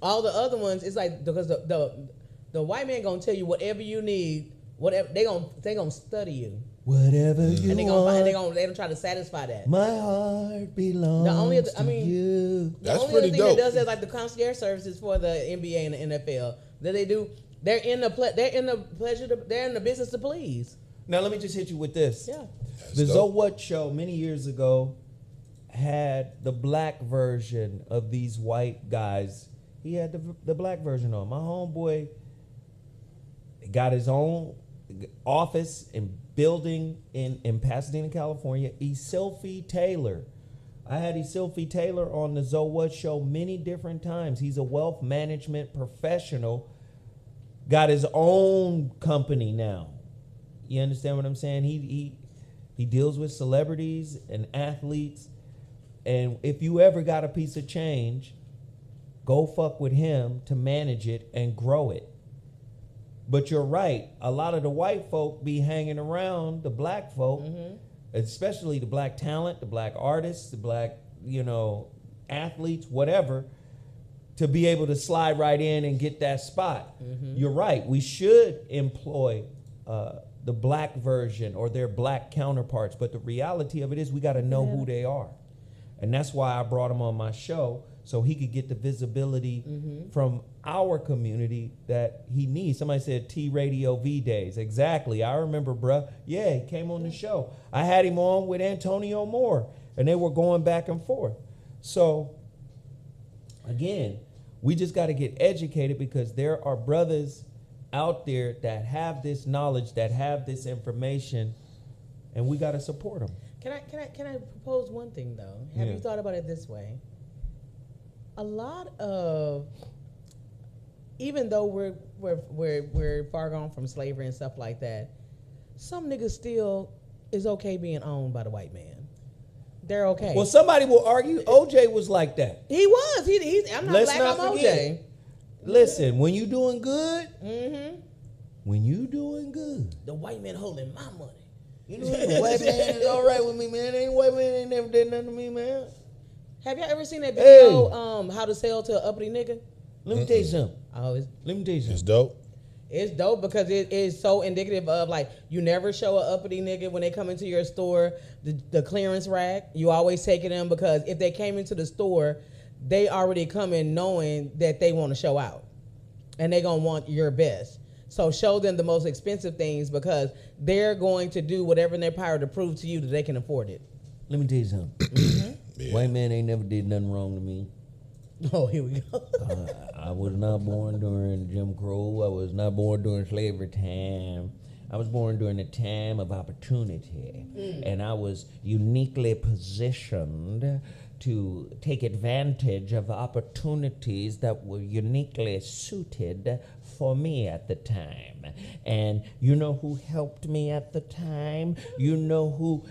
Speaker 2: All the other ones, it's like because the white man gonna tell you whatever you need, whatever they gonna study you,
Speaker 1: Whatever you
Speaker 2: and they
Speaker 1: want.
Speaker 2: gonna try to satisfy that.
Speaker 1: My heart belongs
Speaker 2: The only other-
Speaker 1: to
Speaker 2: I mean,
Speaker 1: you.
Speaker 2: The
Speaker 3: That's
Speaker 2: only
Speaker 3: pretty
Speaker 2: other thing
Speaker 3: dope.
Speaker 2: that does is like the concierge services for the NBA and the NFL that they do. They're in the they're in the business to please.
Speaker 1: Now let me just hit you with this.
Speaker 2: Yeah.
Speaker 1: The
Speaker 3: dope.
Speaker 1: So What show many years ago had the black version of these white guys. He had the black version on. My homeboy got his own office and building in Pasadena, California. Isilfi Taylor. I had Isilfi Taylor on the So What show many different times. He's a wealth management professional. Got his own company now. You understand what I'm saying? He deals with celebrities and athletes. And if you ever got a piece of change, go fuck with him to manage it and grow it. But you're right. A lot of the white folk be hanging around the black folk, especially the black talent, the black artists, the black, athletes, whatever, to be able to slide right in and get that spot. You're right. We should employ the black version or their black counterparts. But the reality of it is we got to know who they are. And that's why I brought him on my show, so he could get the visibility from our community that he needs. Somebody said T-Radio V-Days. Exactly. I remember, bruh. Yeah, he came on the show. I had him on with Antonio Moore, and they were going back and forth. So, again, we just got to get educated because there are brothers out there that have this knowledge, that have this information, and we got to support them.
Speaker 2: Can I propose one thing though? Have
Speaker 1: Yeah.
Speaker 2: you thought about it this way? A lot of, even though we're far gone from slavery and stuff like that, some niggas still is okay being owned by the white man. They're okay.
Speaker 1: Well, somebody will argue OJ was like that.
Speaker 2: He was. He's. I'm not
Speaker 1: Let's
Speaker 2: black.
Speaker 1: not
Speaker 2: I'm
Speaker 1: forget.
Speaker 2: OJ.
Speaker 1: Listen, when you doing good,
Speaker 2: Mm-hmm.
Speaker 1: when you doing good,
Speaker 2: The white man holding my money.
Speaker 1: you know the white man is all right with me, man. Ain't white man ain't never did nothing to me, man.
Speaker 2: Have y'all ever seen that video?
Speaker 1: Hey.
Speaker 2: How to sell to an uppity nigga?
Speaker 1: Let me tell you something.
Speaker 2: Let
Speaker 1: me tell you
Speaker 3: It's
Speaker 1: something.
Speaker 3: dope.
Speaker 2: It's dope because it is so indicative of like you never show an uppity nigga when they come into your store, the clearance rack. You always take it in because if they came into the store, they already come in knowing that they want to show out, and they gonna want your best. So show them the most expensive things because they're going to do whatever in their power to prove to you that they can afford it.
Speaker 1: Let me tell you something.
Speaker 3: Yeah.
Speaker 1: White man ain't never did nothing wrong to me.
Speaker 2: Oh, here we go.
Speaker 1: I was not born during Jim Crow. I was not born during slavery time. I was born during a time of opportunity. And I was uniquely positioned to take advantage of opportunities that were uniquely suited for me at the time. And you know who helped me at the time? You know who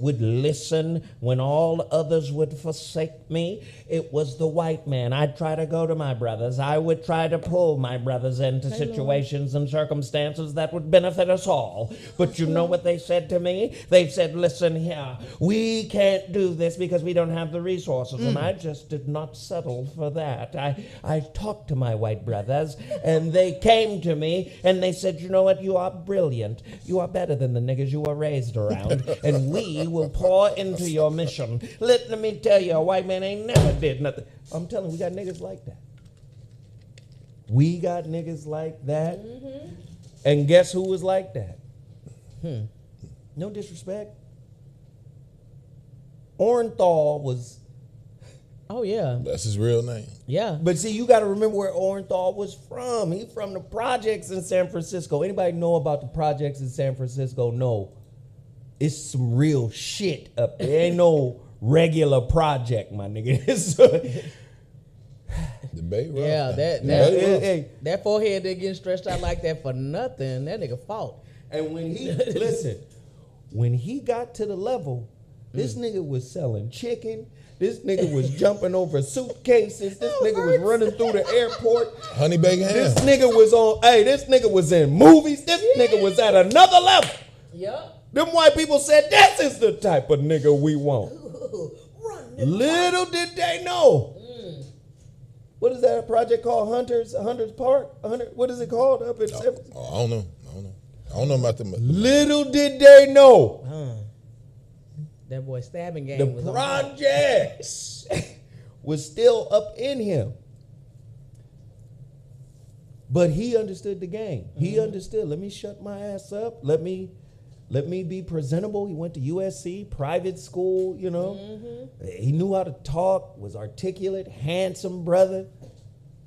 Speaker 1: would listen when all others would forsake me? It was the white man. I'd try to go to my brothers. I would try to pull my brothers into situations and circumstances that would benefit us all. But you know what they said to me? They said, listen here, we can't do this because we don't have the resources. And I just did not settle for that. I talked to my white brothers, and they came to me, and they said, you know what, you are brilliant. You are better than the niggas you were raised around, and we will pour into your mission. Let me tell you, a white man ain't never did nothing. I'm telling you, we got niggas like that. We got niggas like that. And guess who was like that? No disrespect. Orenthal was.
Speaker 2: Oh yeah,
Speaker 3: That's his real name.
Speaker 2: yeah.
Speaker 1: But see, you got to remember where Orenthal was from. He from the projects in San Francisco. Anybody know about the projects in San Francisco? No. It's some real shit up there. Ain't no regular project, my nigga.
Speaker 3: The Bay Rough.
Speaker 2: Yeah, that forehead they getting stretched out like that for nothing. That nigga fought.
Speaker 1: And when he listen, When he got to the level, this nigga was selling chicken. This nigga was jumping over suitcases. This nigga was running through the airport.
Speaker 3: Honey baked ham.
Speaker 1: This nigga was on, this nigga was in movies. This nigga was at another level.
Speaker 2: Yup.
Speaker 1: Them white people said, this is the type of nigga we want. Little did they know. What is that project called? Hunters Park? What is it called up in San Francisco?
Speaker 3: I don't know. I don't know about them.
Speaker 1: Little did they know.
Speaker 2: That boy stabbing game
Speaker 1: The
Speaker 2: was on.
Speaker 1: projects was still up in him. But he understood the game. He understood, let me shut my ass up. Let me be presentable. He went to USC, private school, you know. He knew how to talk, was articulate, handsome brother.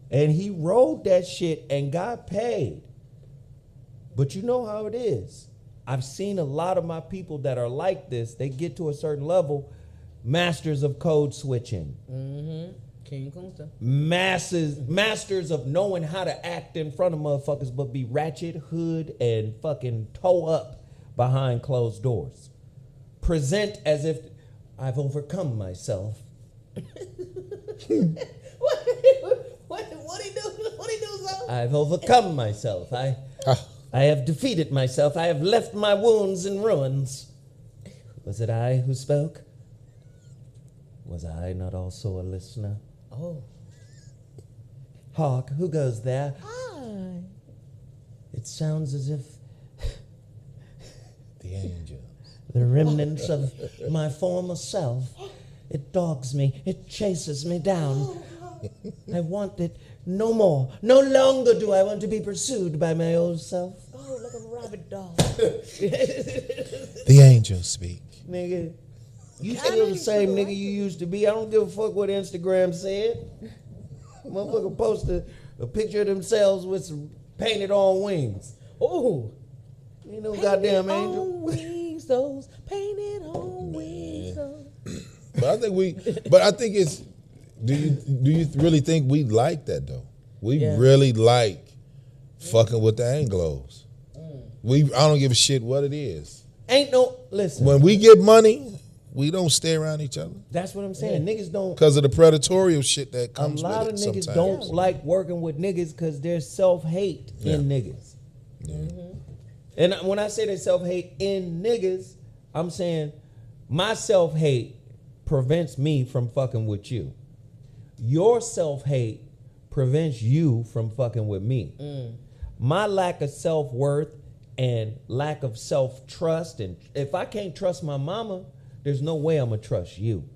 Speaker 1: And he rode that shit and got paid. But you know how it is. I've seen a lot of my people that are like this. They get to a certain level, masters of code switching.
Speaker 2: King Kunta.
Speaker 1: Masters of knowing how to act in front of motherfuckers, but be ratchet, hood, and fucking toe up behind closed doors. Present as if I've overcome myself.
Speaker 2: What he do, so?
Speaker 1: I've overcome myself. I have defeated myself. I have left my wounds in ruins. Was it I who spoke? Was I not also a listener?
Speaker 2: Oh.
Speaker 1: Hark, who goes there?
Speaker 2: Hi.
Speaker 1: It sounds as if
Speaker 3: The angels.
Speaker 1: the remnants of my former self. It dogs me. It chases me down. I want it no more. No longer do I want to be pursued by my old self.
Speaker 2: Oh, like a rabbit dog.
Speaker 3: The angels speak.
Speaker 1: Nigga, you still the same nigga you used to be. I don't give a fuck what Instagram said. Motherfucker posted a picture of themselves with some painted on wings.
Speaker 2: Oh.
Speaker 1: Ain't no goddamn angel.
Speaker 2: On wings, those painted on wings.
Speaker 3: But I think it's. Do you really think we like that though? We really like fucking with the Anglos. I don't give a shit what it is.
Speaker 1: Ain't no, listen.
Speaker 3: When we get money, we don't stay around each other
Speaker 1: That's what I'm saying. Niggas don't.
Speaker 3: because of the predatorial shit that
Speaker 1: A
Speaker 3: comes with it.
Speaker 1: lot of niggas
Speaker 3: sometimes.
Speaker 1: don't like working with niggas because there's self-hate in niggas. And when I say there's self-hate in niggas, I'm saying my self-hate prevents me from fucking with you. Your self-hate prevents you from fucking with me. My lack of self-worth and lack of self-trust, and if I can't trust my mama, there's no way I'm gonna trust you.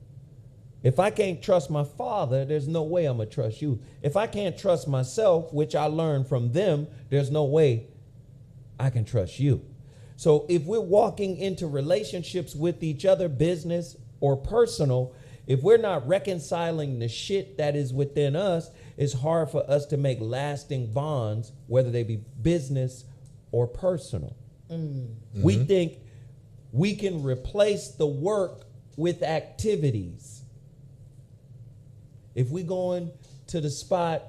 Speaker 1: If I can't trust my father, there's no way I'm gonna trust you. If I can't trust myself, which I learned from them, there's no way I can trust you. So if we're walking into relationships with each other, business or personal, if we're not reconciling the shit that is within us, it's hard for us to make lasting bonds, whether they be business or personal. We think we can replace the work with activities. If we're going to the spot,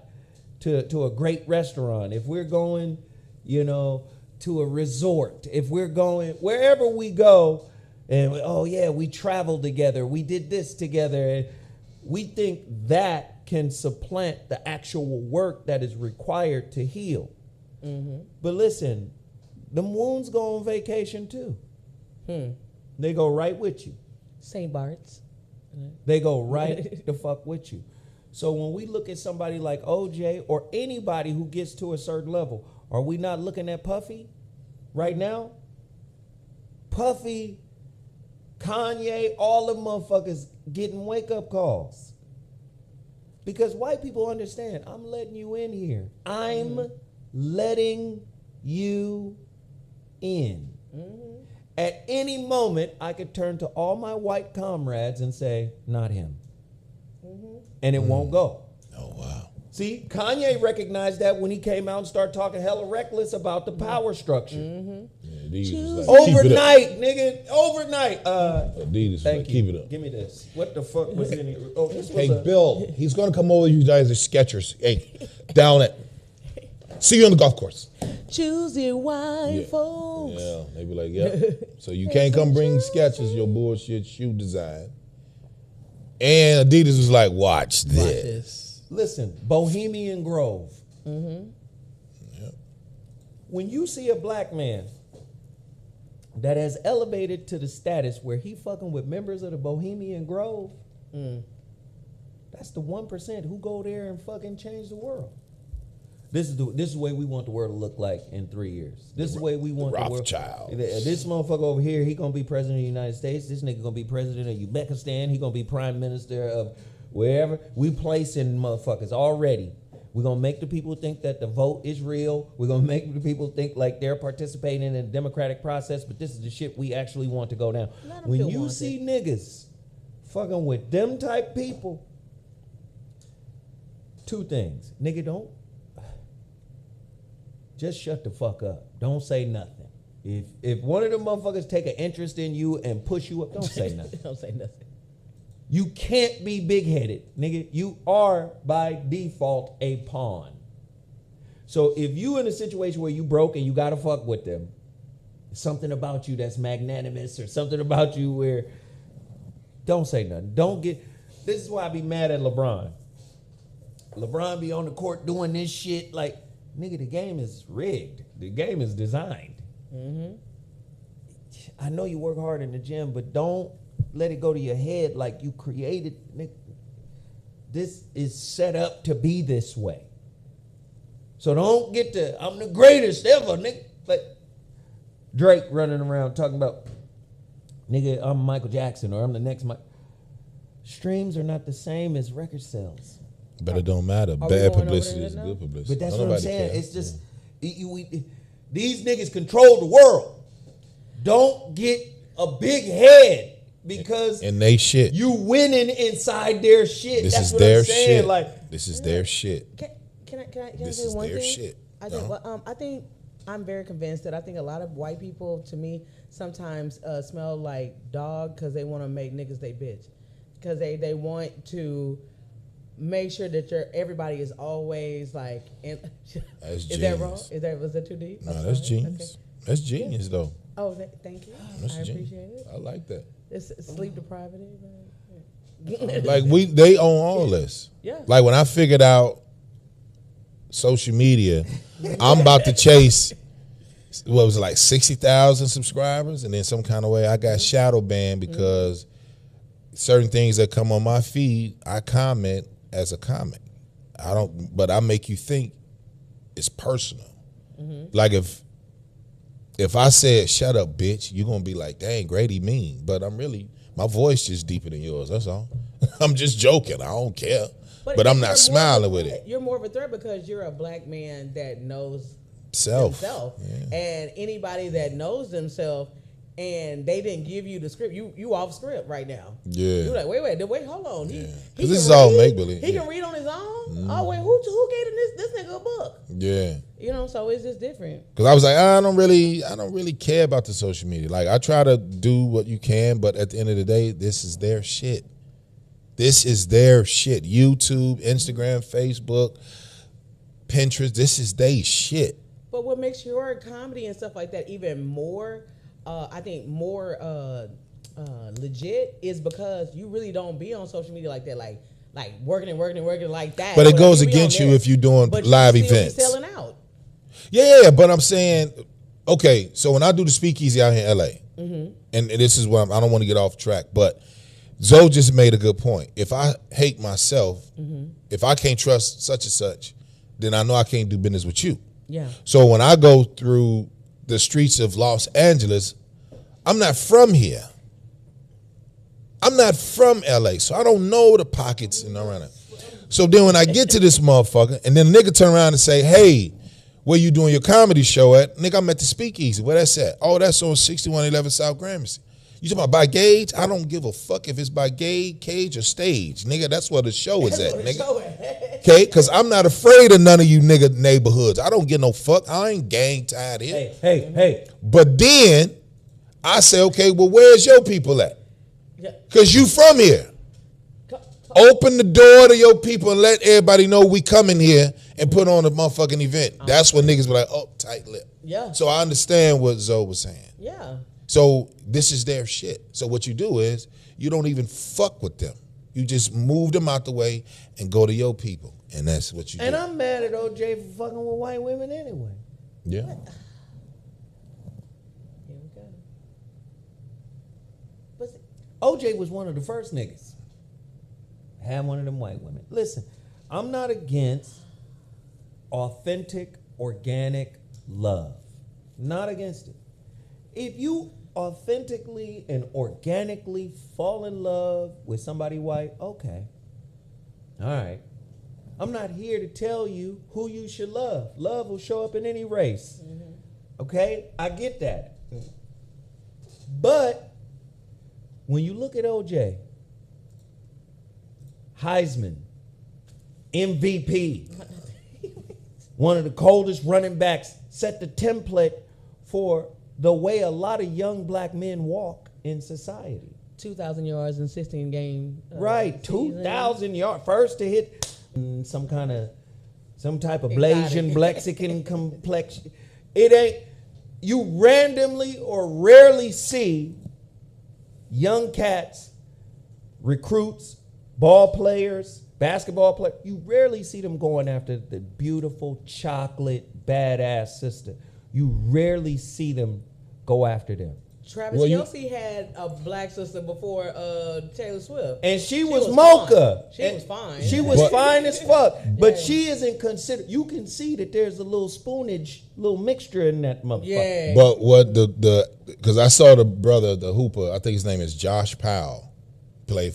Speaker 1: to a great restaurant, if we're going, to a resort, if we're going, wherever we go, and we traveled together, we did this together, and we think that can supplant the actual work that is required to heal. But listen, them wounds go on vacation too. They go right with you.
Speaker 2: St. Bart's.
Speaker 1: They go right the fuck with you. So when we look at somebody like OJ or anybody who gets to a certain level, are we not looking at Puffy right now? Puffy, Kanye, all the motherfuckers getting wake-up calls. Because white people understand, I'm letting you in here. I'm letting you in. At any moment, I could turn to all my white comrades and say, not him. And it won't go.
Speaker 3: Oh, wow.
Speaker 1: See, Kanye recognized that when he came out and started talking hella reckless about the power structure.
Speaker 3: Yeah, Adidas was like, keep it up.
Speaker 1: Overnight, nigga, overnight.
Speaker 3: Adidas was
Speaker 1: Thank
Speaker 3: like,
Speaker 1: you.
Speaker 3: keep it up.
Speaker 1: Give me this. What the fuck was in here? Oh, this was
Speaker 3: Hey, Bill, he's going to come over to you guys as Skechers. Hey, down it. See you on the golf course.
Speaker 2: choosy white folks.
Speaker 3: Yeah, they be like, yeah. So you can't come bring Skechers, your bullshit shoe design. And Adidas was like, watch this.
Speaker 1: Listen, Bohemian Grove.
Speaker 3: Yep.
Speaker 1: When you see a black man that has elevated to the status where he fucking with members of the Bohemian Grove, that's the 1% who go there and fucking change the world. This is the way we want the world to look like in 3 years. This is the way we want the world.
Speaker 3: Rothschild.
Speaker 1: This motherfucker over here, he gonna be president of the United States. This nigga gonna be president of Uzbekistan. He gonna be prime minister of wherever. We placing motherfuckers already. We're gonna make the people think that the vote is real. We're gonna make the people think like they're participating in the democratic process. But this is the shit we actually want to go down.
Speaker 2: Let 'em
Speaker 1: When
Speaker 2: feel
Speaker 1: you
Speaker 2: wanted.
Speaker 1: see niggas fucking with them type people, two things. Nigga, don't just shut the fuck up. Don't say nothing. If one of them motherfuckers take an interest in you and push you up, don't say nothing.
Speaker 2: Don't say nothing.
Speaker 1: You can't be big-headed, nigga. You are by default a pawn. So if you in a situation where you broke and you gotta fuck with them, something about you that's magnanimous or something about you where, don't say nothing. Don't get. This is why I be mad at LeBron. LeBron be on the court doing this shit like, nigga, the game is rigged. The game is designed. I know you work hard in the gym, but don't let it go to your head like you created. Nigga, this is set up to be this way. So don't get to, I'm the greatest ever, nigga. But Drake running around talking about, nigga, I'm Michael Jackson or I'm the next Mike. Streams are not the same as record sales.
Speaker 3: But it don't matter.
Speaker 2: we
Speaker 3: Bad
Speaker 2: going over
Speaker 3: publicity
Speaker 2: there
Speaker 3: is
Speaker 2: now?
Speaker 3: good publicity.
Speaker 1: But that's
Speaker 3: Don't
Speaker 1: what I'm
Speaker 3: nobody
Speaker 1: saying.
Speaker 3: care.
Speaker 1: It's just these niggas control the world. Don't get a big head because
Speaker 3: And they shit.
Speaker 1: you winning inside their shit.
Speaker 3: This
Speaker 1: That's
Speaker 3: is
Speaker 1: what
Speaker 3: their
Speaker 1: I'm saying.
Speaker 3: shit.
Speaker 1: like
Speaker 3: This is their shit.
Speaker 2: Can I
Speaker 3: This
Speaker 2: say
Speaker 3: is
Speaker 2: one
Speaker 3: their
Speaker 2: thing?
Speaker 3: shit.
Speaker 2: I think.
Speaker 3: No.
Speaker 2: Well, I think I'm very convinced that I think a lot of white people, to me, sometimes smell like dog because they want to make niggas they bitch, because they want to make sure that everybody is always like.
Speaker 3: That's
Speaker 2: is that wrong?
Speaker 3: genius.
Speaker 2: Was that too deep?
Speaker 3: No,
Speaker 2: I'm
Speaker 3: that's
Speaker 2: sorry.
Speaker 3: genius. That's genius, though.
Speaker 2: Oh, thank you.
Speaker 3: That's
Speaker 2: I
Speaker 3: genius.
Speaker 2: appreciate it.
Speaker 3: I like that.
Speaker 2: It's sleep deprived.
Speaker 3: Like they own all this.
Speaker 2: Yeah.
Speaker 3: Like when I figured out social media, I'm about to chase what was it, like 60,000 subscribers, and then some kind of way I got shadow banned because certain things that come on my feed I comment as a comment. I don't, but I make you think it's personal. Like if I said shut up, bitch, you're gonna be like, dang, Grady mean. But I'm really, my voice just deeper than yours. That's all. I'm just joking. I don't care. But I'm
Speaker 2: you're
Speaker 3: not
Speaker 2: more
Speaker 3: smiling
Speaker 2: of a
Speaker 3: with
Speaker 2: threat.
Speaker 3: it.
Speaker 2: You're more of a threat because you're a black man that knows
Speaker 3: Self.
Speaker 2: himself.
Speaker 3: Yeah.
Speaker 2: And anybody that knows themselves and they didn't give you the script, you off script right now.
Speaker 3: Yeah.
Speaker 2: You're like, wait, hold on. He
Speaker 3: 'Cause
Speaker 2: can
Speaker 3: this is all
Speaker 2: read?
Speaker 3: make-believe.
Speaker 2: He
Speaker 3: Yeah.
Speaker 2: can read on his own? Oh, wait, who gave this nigga a book?
Speaker 3: Yeah.
Speaker 2: You know, so it's just different.
Speaker 3: Cause I was like, I don't really care about the social media. Like I try to do what you can, but at the end of the day, this is their shit. This is their shit. YouTube, Instagram, Facebook, Pinterest. This is their shit.
Speaker 2: But what makes your comedy and stuff like that even more, I think, more legit is because you really don't be on social media like that, like working like that.
Speaker 3: But it goes
Speaker 2: you be on
Speaker 3: against you
Speaker 2: there,
Speaker 3: if you're doing
Speaker 2: but
Speaker 3: live
Speaker 2: you still be
Speaker 3: events.
Speaker 2: selling out.
Speaker 3: Yeah, but I'm saying, okay, so when I do the speakeasy out here in LA, and this is what I don't want to get off track, but Zoe just made a good point. If I hate myself, if I can't trust such and such, then I know I can't do business with you.
Speaker 2: Yeah.
Speaker 3: So when I go through the streets of Los Angeles, I'm not from here. I'm not from LA, so I don't know the pockets and around it. So then when I get to this motherfucker, and then the nigga turn around and say, hey, where you doing your comedy show at? Nigga, I'm at the Speakeasy. Where that's at? Oh, that's on 6111 South Gramercy. You talking about by gauge? I don't give a fuck if it's by gauge, cage, or stage. Nigga, that's where the show is at, nigga. Okay? Because I'm not afraid of none of you nigga neighborhoods. I don't give no fuck. I ain't gang tied here.
Speaker 1: Hey.
Speaker 3: But then I say, okay, well, where's your people at?
Speaker 2: Yeah.
Speaker 3: Because you from here. Open the door to your people and let everybody know we coming here and put on a motherfucking event. That's when niggas be like, oh, tight lip.
Speaker 2: Yeah.
Speaker 3: So I understand what Zoe was saying.
Speaker 2: Yeah.
Speaker 3: So this is their shit. So what you do is you don't even fuck with them. You just move them out the way and go to your people. And that's what you
Speaker 1: And
Speaker 3: do.
Speaker 1: I'm mad at OJ for fucking with white women anyway.
Speaker 3: Yeah.
Speaker 2: Here we go. But
Speaker 1: OJ was one of the first niggas. Had one of them white women. Listen, I'm not against authentic, organic love. Not against it. If you authentically and organically fall in love with somebody white, okay. All right. I'm not here to tell you who you should love. Love will show up in any race. Okay? I get that. But when you look at OJ, Heisman, MVP, one of the coldest running backs, set the template for the way a lot of young black men walk in society.
Speaker 2: 2,000 yards in 16 game.
Speaker 1: Right,
Speaker 2: season.
Speaker 1: 2,000 yards, first to hit some type of
Speaker 2: Exotic.
Speaker 1: Blasian, Blexican complexion. It ain't, you randomly or rarely see young cats, recruits, ball players, basketball players. You rarely see them going after the beautiful chocolate badass sister. You rarely see them go after them.
Speaker 2: Travis
Speaker 3: Well,
Speaker 2: Kelce had a black sister before Taylor Swift.
Speaker 1: And she was
Speaker 2: was
Speaker 1: mocha.
Speaker 2: fine. She
Speaker 1: And
Speaker 2: was fine.
Speaker 1: She was
Speaker 3: But-
Speaker 1: fine as fuck. But
Speaker 2: Yeah.
Speaker 1: she isn't considered. You can see that there's a little spoonage, little mixture in that motherfucker.
Speaker 2: Yeah.
Speaker 3: But what because I saw the brother, the hooper, I think his name is Josh Powell, he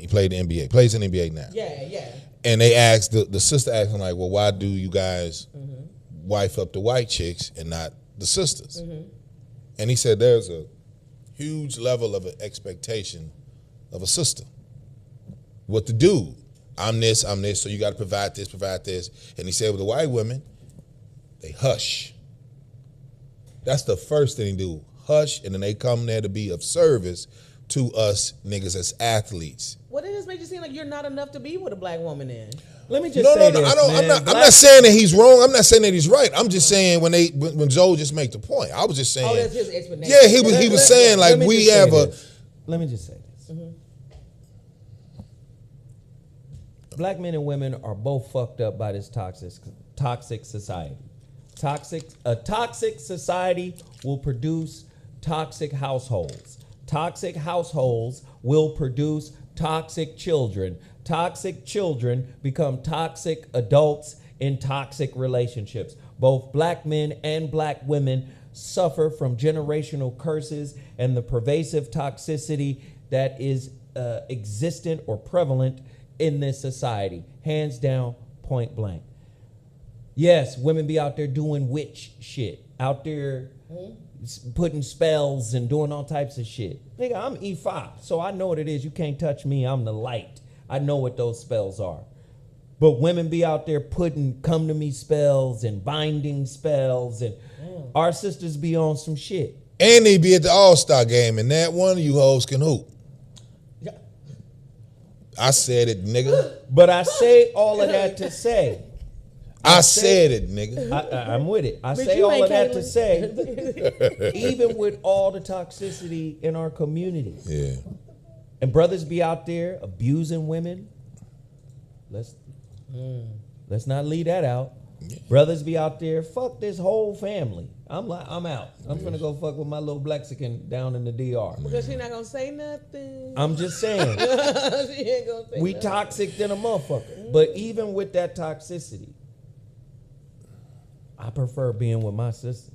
Speaker 3: played the NBA, plays in the NBA now.
Speaker 2: Yeah.
Speaker 3: And they asked, the sister asked him like, well, why do you guys wife up the white chicks and not the sisters? And he said there's a huge level of an expectation of a sister. What to do? I'm this, so you got to provide this. And he said with the white women, they hush. That's the first thing they do, hush, and then they come there to be of service to us niggas as athletes.
Speaker 2: What does this make you seem like you're not enough to be with a black woman in?
Speaker 1: Let me just
Speaker 3: No,
Speaker 1: say
Speaker 3: no,
Speaker 1: this,
Speaker 3: I don't.
Speaker 1: man.
Speaker 3: I'm not saying that he's wrong. I'm not saying that he's right. I'm just saying when Joe just make the point. I was just saying.
Speaker 2: Oh, that's his explanation.
Speaker 3: Yeah, he was saying like
Speaker 1: Let me
Speaker 3: we
Speaker 1: just say
Speaker 3: have a.
Speaker 1: this. Let me just say this. Black men and women are both fucked up by this toxic society. A toxic society will produce toxic households. Toxic households will produce toxic children. Toxic children become toxic adults in toxic relationships. Both black men and black women suffer from generational curses and the pervasive toxicity that is existent or prevalent in this society. Hands down, point blank. Yes, women be out there doing witch shit, out there putting spells and doing all types of shit. Nigga, I'm E5, so I know what it is. You can't touch me. I'm the light. I know what those spells are. But women be out there putting come to me spells and binding spells, and our sisters be on some shit.
Speaker 3: And they be at the All-Star game, and that one of you hoes can hoop. I said it, nigga.
Speaker 1: But I say all of that to say,
Speaker 3: I said it, nigga.
Speaker 1: I'm with it. I
Speaker 2: But
Speaker 1: say
Speaker 2: you
Speaker 1: all
Speaker 2: ain't
Speaker 1: of that
Speaker 2: Caitlyn.
Speaker 1: to say, even with all the toxicity in our community,
Speaker 3: Yeah.
Speaker 1: and brothers be out there abusing women, let's not leave that out. Brothers be out there, fuck this whole family. I'm out. I'm gonna go fuck with my little Blexican down in the DR.
Speaker 2: Because she's not gonna say nothing.
Speaker 1: I'm just saying,
Speaker 2: She ain't gonna say
Speaker 1: we
Speaker 2: nothing.
Speaker 1: toxic than a motherfucker. But even with that toxicity, I prefer being with my sisters.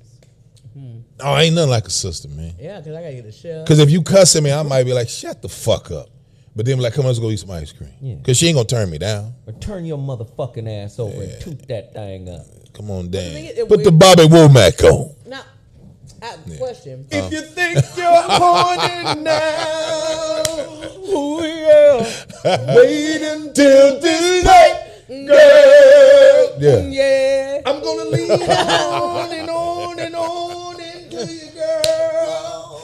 Speaker 3: Oh, ain't nothing like a sister, man.
Speaker 2: Yeah, because I gotta get a shell.
Speaker 3: Because if you cuss at me, I might be like, shut the fuck up. But then be like, come on, let's go eat some ice cream.
Speaker 1: Yeah.
Speaker 3: Because she ain't going to turn me down.
Speaker 1: Or turn your motherfucking ass over and toot that thing up.
Speaker 3: Come on,
Speaker 2: thing
Speaker 3: Dan.
Speaker 2: is,
Speaker 3: Put the Bobby Womack on.
Speaker 2: Now, I have a question.
Speaker 1: If you think you're horny now, oh yeah, wait until this night, girl.
Speaker 3: Yeah.
Speaker 2: Yeah.
Speaker 1: I'm gonna leave on and on and on into you, girl.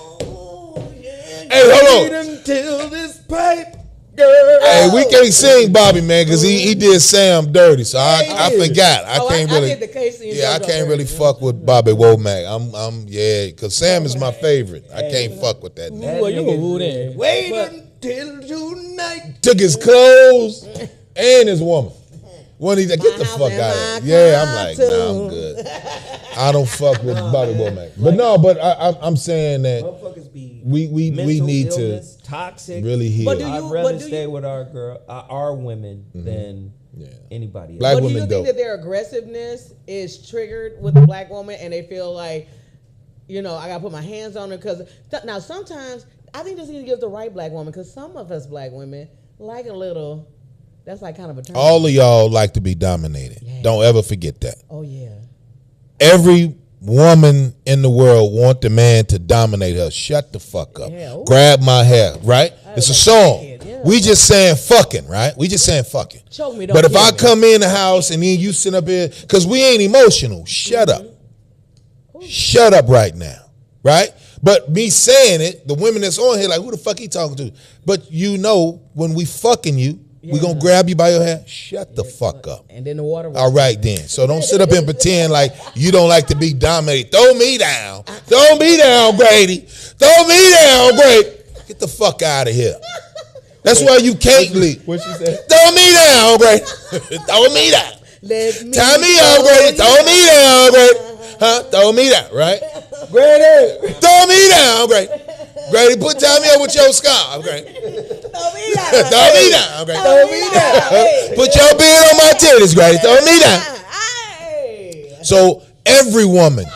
Speaker 3: Hey, hold
Speaker 1: Wait
Speaker 3: on.
Speaker 1: until this pipe girl.
Speaker 3: Hey, we can't sing Bobby, man, because he did Sam dirty. So I forgot. I can't really.
Speaker 2: I did the Casey and
Speaker 3: Yeah, I
Speaker 2: JoJo
Speaker 3: can't really
Speaker 2: version.
Speaker 3: fuck with Bobby Womack. Yeah, because Sam is my favorite. I can't fuck with that nigga.
Speaker 1: That
Speaker 2: Well, you
Speaker 1: nigga
Speaker 2: a woo then.
Speaker 1: Wait
Speaker 2: But-
Speaker 1: until tonight.
Speaker 3: Took his clothes and his woman. When he get the
Speaker 2: house
Speaker 3: fuck
Speaker 2: and
Speaker 3: out
Speaker 2: my
Speaker 3: of here. Yeah, I'm like,
Speaker 2: car,
Speaker 3: nah, I'm
Speaker 2: too.
Speaker 3: good. I don't fuck with Bobby Womack. But no, but I'm saying that
Speaker 1: Motherfuckers be
Speaker 3: we
Speaker 1: mental
Speaker 3: need
Speaker 1: illness, toxic.
Speaker 3: to really heal.
Speaker 2: But do you-
Speaker 1: I'd rather
Speaker 2: do
Speaker 1: stay
Speaker 2: you-
Speaker 1: with our women than
Speaker 3: Yeah.
Speaker 1: anybody else.
Speaker 3: Black
Speaker 2: But do you
Speaker 3: women
Speaker 2: think
Speaker 3: dope.
Speaker 2: that their aggressiveness is triggered with the black woman, and they feel like, I gotta put my hands on her? Because now sometimes I think this needs to give the right black woman, because some of us black women like a little. That's like kind of a turn.
Speaker 3: All of y'all like to be dominated.
Speaker 2: Yeah.
Speaker 3: Don't ever forget that.
Speaker 2: Oh yeah.
Speaker 3: Every woman in the world want the man to dominate her. Shut the fuck up.
Speaker 2: Yeah, ooh.
Speaker 3: Grab my hair, right? It's a
Speaker 2: like
Speaker 3: song.
Speaker 2: that, yeah.
Speaker 3: We just saying fucking, right? We just saying fucking.
Speaker 2: Choke me, don't
Speaker 3: But if
Speaker 2: kill
Speaker 3: I
Speaker 2: me.
Speaker 3: come in the house and then you sit up here, because we ain't emotional. Shut up. Shut up right now, right? But me saying it, the women that's on here, like, who the fuck he talking to? But when we fucking you, we
Speaker 2: Yeah.
Speaker 3: gonna grab you by your hair. Shut the fuck up.
Speaker 2: And then the water.
Speaker 3: All right then. So don't sit up and pretend like you don't like to be dominated. Throw me down. Throw me down, Grady. Throw me down, Grady. Get the fuck out of here. That's why you can't leave.
Speaker 1: What she said?
Speaker 3: Throw me down, Grady. Throw me down.
Speaker 2: Let me
Speaker 3: Tie me up, Grady. Throw me down, Grady. Huh? Throw me down, right?
Speaker 1: Grady.
Speaker 3: Throw me down, Grady. Grady, tie me up with your scarf, Grady.
Speaker 2: Throw me down.
Speaker 3: Throw me down, Grady.
Speaker 2: Throw me down. Hey.
Speaker 3: Put your beard on my titties, Grady. Throw me down.
Speaker 2: Hey.
Speaker 3: So every woman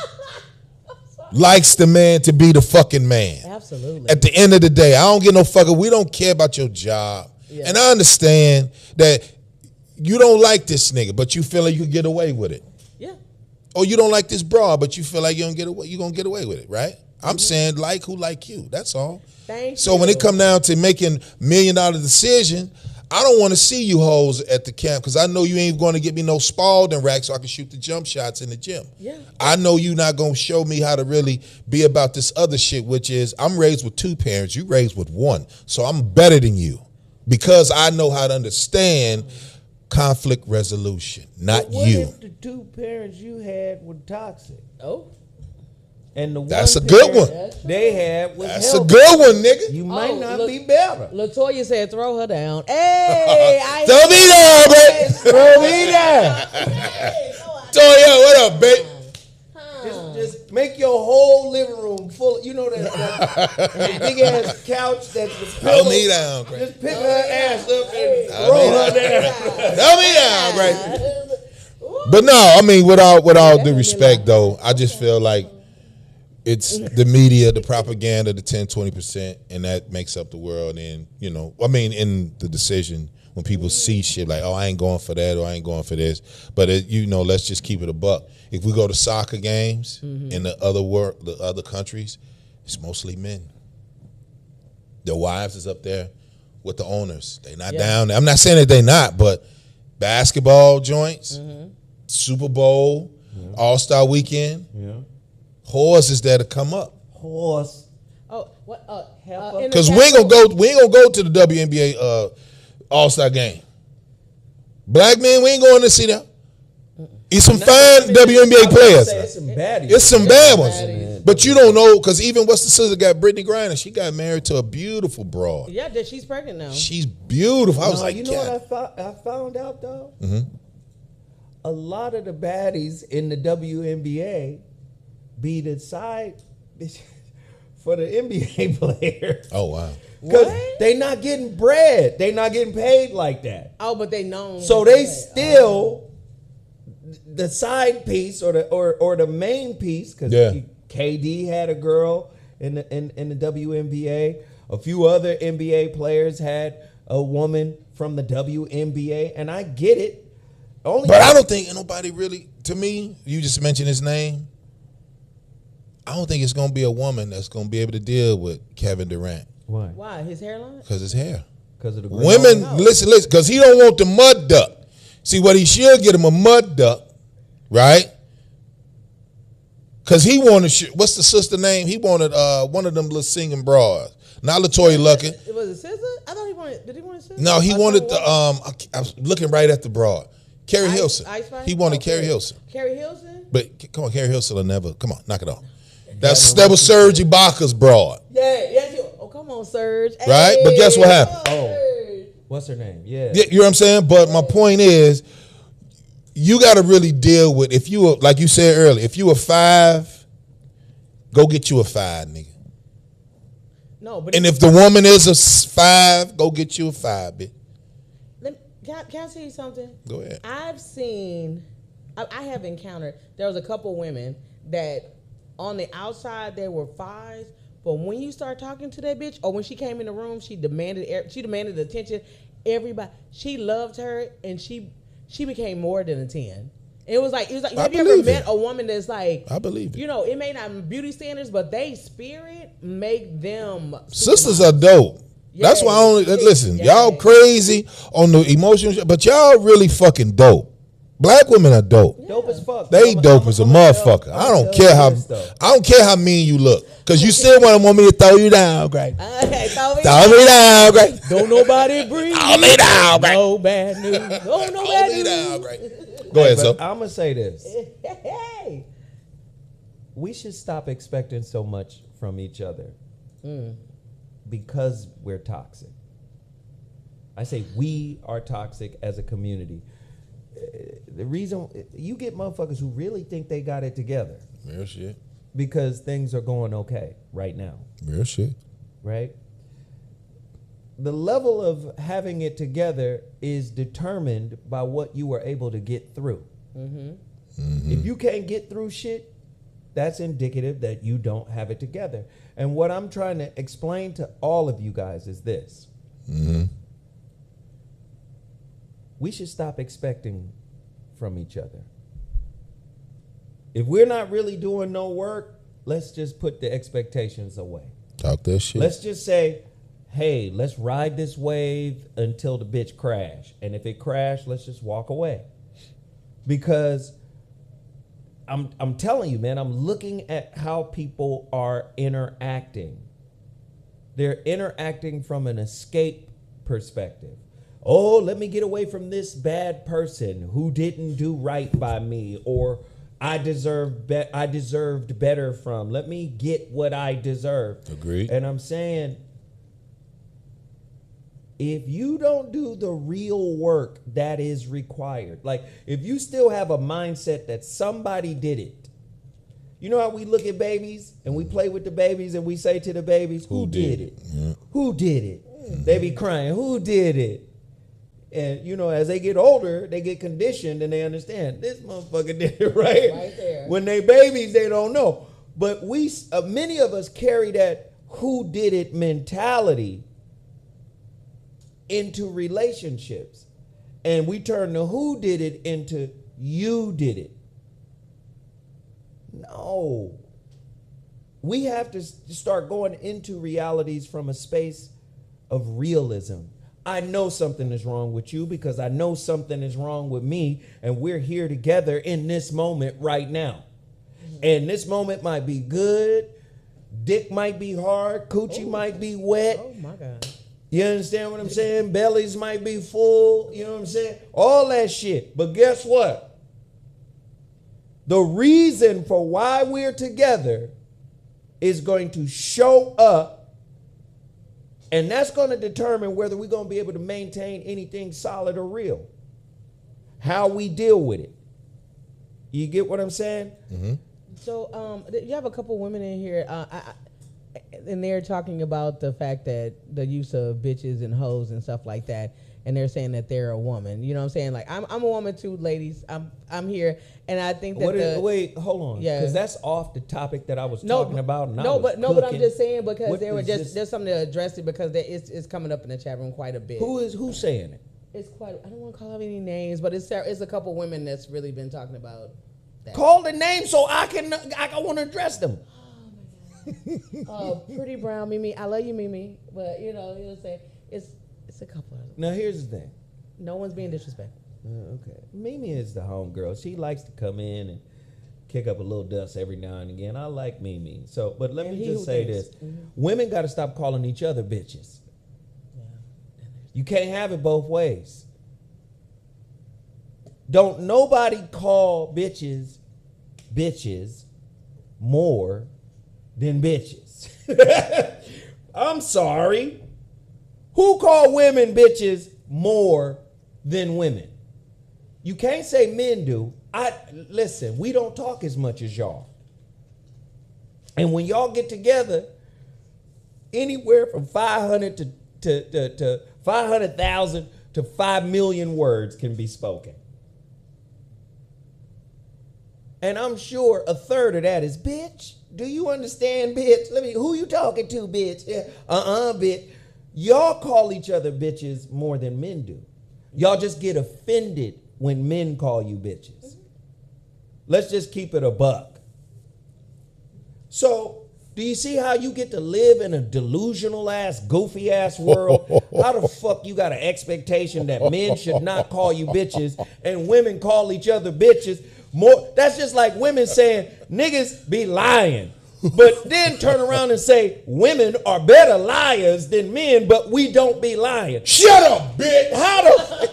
Speaker 3: likes the man to be the fucking man.
Speaker 2: Absolutely.
Speaker 3: At the end of the day, I don't get no fucker. We don't care about your job.
Speaker 2: Yeah.
Speaker 3: And I understand that you don't like this nigga, but you feel like you can get away with it.
Speaker 2: Yeah.
Speaker 3: Or you don't like this bra, but you feel like you're gonna get away with it, right? I'm saying like who like you. That's all.
Speaker 2: Thank
Speaker 3: So
Speaker 2: you.
Speaker 3: when it come down to making $1 million decision, I don't want to see you hoes at the camp because I know you ain't going to get me no Spalding rack so I can shoot the jump shots in the gym.
Speaker 2: Yeah.
Speaker 3: I know you not going to show me how to really be about this other shit, which is I'm raised with 2 parents, you raised with 1. So I'm better than you because I know how to understand conflict resolution, not
Speaker 1: What
Speaker 3: you.
Speaker 1: if the 2 parents you had were toxic?
Speaker 2: Oh.
Speaker 1: And the
Speaker 3: That's
Speaker 1: one
Speaker 3: a good
Speaker 1: parent
Speaker 3: one.
Speaker 1: they had was
Speaker 3: That's a
Speaker 1: healthy.
Speaker 3: good one, nigga.
Speaker 1: You might
Speaker 2: Oh,
Speaker 1: not
Speaker 2: look.
Speaker 1: be better.
Speaker 2: Latoya said, "Throw her down." Hey,
Speaker 3: Throw me down, babe.
Speaker 1: Throw me down.
Speaker 3: Toya, what up, babe?
Speaker 1: Just make your whole living room full. You know that big ass couch that's the
Speaker 3: Throw
Speaker 1: pillow.
Speaker 3: me down, Greg.
Speaker 1: Just pick her ass up and
Speaker 3: Throw
Speaker 1: roll
Speaker 3: me
Speaker 1: her down.
Speaker 3: Throw me down, Greg. But no, I mean, with all due respect, though, I just feel like it's the media, the propaganda, the 10, 20%, and that makes up the world. And, in the decision when people see shit like, oh, I ain't going for that or I ain't going for this. But, let's just keep it a buck. If we go to soccer games in the other countries, it's mostly men. Their wives is up there with the owners. They not down there. I'm not saying that they not, but basketball joints, Super Bowl, All-Star Weekend, whores is there to come up.
Speaker 1: Horse.
Speaker 2: Oh, what?
Speaker 3: Because we ain't gonna go to the WNBA All-Star game. Black men, we ain't going to see them. It's some fine WNBA players.
Speaker 1: It's some baddies.
Speaker 3: It's some bad ones.
Speaker 2: baddies.
Speaker 3: But you don't know, because even what's the sister got Brittany Griner, she got married to a beautiful broad.
Speaker 2: Yeah, she's pregnant now.
Speaker 3: She's beautiful. I was
Speaker 1: No,
Speaker 3: like,
Speaker 1: you know
Speaker 3: yeah.
Speaker 1: what I found out though? A lot of the baddies in the WNBA be the side bitch for the NBA player.
Speaker 3: Oh, wow.
Speaker 1: Because
Speaker 2: What?
Speaker 1: they not getting bread. They not getting paid like that.
Speaker 2: Oh, but they know.
Speaker 1: So they still the side piece or the main piece, because
Speaker 3: Yeah.
Speaker 1: KD had a girl in the WNBA. A few other NBA players had a woman from the WNBA, and I get it.
Speaker 3: But I don't think nobody really, to me, you just mentioned his name. I don't think it's going to be a woman that's going to be able to deal with Kevin Durant
Speaker 1: Why?
Speaker 2: Why his hairline?
Speaker 3: because his hair.
Speaker 1: Because of the
Speaker 3: Women, listen, because he don't want the mud duck. See, what he should get him a mud duck, right? Because he wanted, what's the sister name? He wanted one of them little singing bras. Not LaToya Luckett.
Speaker 2: Was it SZA? I thought he wanted. Did he want to?
Speaker 3: No, he wanted the. I was looking right at the broad. Carrie Hilson. He wanted Carrie Hilson.
Speaker 2: Carrie Hilson.
Speaker 3: But come on, Carrie Hilson will never. Come on, knock it off. That was Serge Ibaka's broad.
Speaker 2: Yeah. Oh, come on, Serge.
Speaker 3: Right, but guess what happened?
Speaker 1: Oh, what's her name? Yeah.
Speaker 3: You know what I'm saying? But my point is, you got to really deal with, if you were, like you said earlier, if you a 5, go get you a 5, nigga.
Speaker 2: No, but
Speaker 3: And if the woman is a 5, go get you a 5, bitch.
Speaker 2: Can I tell you something?
Speaker 3: Go ahead.
Speaker 2: I have encountered, there was a couple women that on the outside they were 5s, but when you start talking to that bitch, or when she came in the room, she demanded attention. Everybody, she loved her, and she became more than a 10. It was like have you ever met a woman that's like,
Speaker 3: I believe it.
Speaker 2: You know, it may not be beauty standards, but they spirit make them
Speaker 3: Sisters are dope. That's why I only listen. Y'all crazy on the emotional, but y'all really fucking dope. Black women are dope.
Speaker 1: Dope as fuck.
Speaker 3: They dope as a motherfucker. I don't care how mean you look, cause you still want me to throw you down, Greg. Throw me down, Greg.
Speaker 2: Don't nobody breathe.
Speaker 3: Throw me down, Greg.
Speaker 2: No bad news. Oh, no bad news.
Speaker 3: Down, Greg. Go ahead, so.
Speaker 1: I'm gonna say this.
Speaker 2: Hey.
Speaker 1: We should stop expecting so much from each other because we're toxic. I say we are toxic as a community. The reason you get motherfuckers who really think they got it together.
Speaker 3: Real shit.
Speaker 1: Because things are going okay right now.
Speaker 3: Real shit.
Speaker 1: Right? The level of having it together is determined by what you were able to get through. If you can't get through shit, that's indicative that you don't have it together. And what I'm trying to explain to all of you guys is this. We should stop expecting from each other. If we're not really doing no work, let's just put the expectations away.
Speaker 3: Talk that shit.
Speaker 1: Let's just say, hey, let's ride this wave until the bitch crash. And if it crash, let's just walk away. Because I'm telling you, man, I'm looking at how people are interacting. They're interacting from an escape perspective. Oh, let me get away from this bad person who didn't do right by me, or I deserved better from. Let me get what I deserve.
Speaker 3: Agreed.
Speaker 1: And I'm saying, if you don't do the real work that is required, like if you still have a mindset that somebody did it, you know how we look at babies and we play with the babies and we say to the babies, who did it?
Speaker 3: Yeah.
Speaker 1: Who did it? They be crying, who did it? And, you know, as they get older, they get conditioned and they understand this motherfucker did it, right?
Speaker 2: Right there.
Speaker 1: When they babies, they don't know. But many of us carry that who did it mentality into relationships. And we turn the who did it into you did it. No. We have to start going into realities from a space of realism. I know something is wrong with you because I know something is wrong with me, and we're here together in this moment right now. And this moment might be good, dick might be hard, coochie might be wet.
Speaker 2: Oh my God.
Speaker 1: You understand what I'm saying? Bellies might be full, you know what I'm saying? All that shit. But guess what? The reason for why we're together is going to show up. And that's going to determine whether we're going to be able to maintain anything solid or real. How we deal with it. You get what I'm saying?
Speaker 3: Mm-hmm.
Speaker 2: So you have a couple women in here, and they're talking about the fact that the use of bitches and hoes and stuff like that, and they're saying that they're a woman. You know what I'm saying? Like I'm a woman too, ladies. I'm here, and I think that
Speaker 1: wait, hold on,
Speaker 2: yeah,
Speaker 1: because that's off the topic that I was talking about.
Speaker 2: But I'm just saying because
Speaker 1: What
Speaker 2: they were
Speaker 1: is
Speaker 2: just
Speaker 1: this?
Speaker 2: there's something to address it because it's coming up in the chat room quite a bit.
Speaker 1: Who's saying it?
Speaker 2: It's quite. I don't want to call out any names, but it's a couple women that's really been talking about that.
Speaker 1: Call the name so I want to address them.
Speaker 2: Pretty brown Mimi, I love you, Mimi, but you'll say it's a couple of them.
Speaker 1: Now here's the thing.
Speaker 2: No one's being disrespectful.
Speaker 1: Okay, Mimi is the homegirl. She likes to come in and kick up a little dust every now and again. I like Mimi. So, but let
Speaker 2: And
Speaker 1: me
Speaker 2: he
Speaker 1: just
Speaker 2: who
Speaker 1: say
Speaker 2: thinks.
Speaker 1: this: women got to stop calling each other bitches. You can't have it both ways. Don't nobody call bitches more than bitches. I'm sorry. Who call women bitches more than women? You can't say men do. Listen, we don't talk as much as y'all. And when y'all get together, anywhere from 500 to 500,000 to 5 million words can be spoken. And I'm sure a third of that is, bitch, do you understand, bitch? Who you talking to, bitch? Yeah. Bitch. Y'all call each other bitches more than men do. Y'all just get offended when men call you bitches. Let's just keep it a buck. So, do you see how you get to live in a delusional ass, goofy ass world? How the fuck you got an expectation that men should not call you bitches and women call each other bitches more? That's just like women saying niggas be lying, but then turn around and say women are better liars than men, but we don't be lying.
Speaker 3: Shut up, bitch.
Speaker 1: How the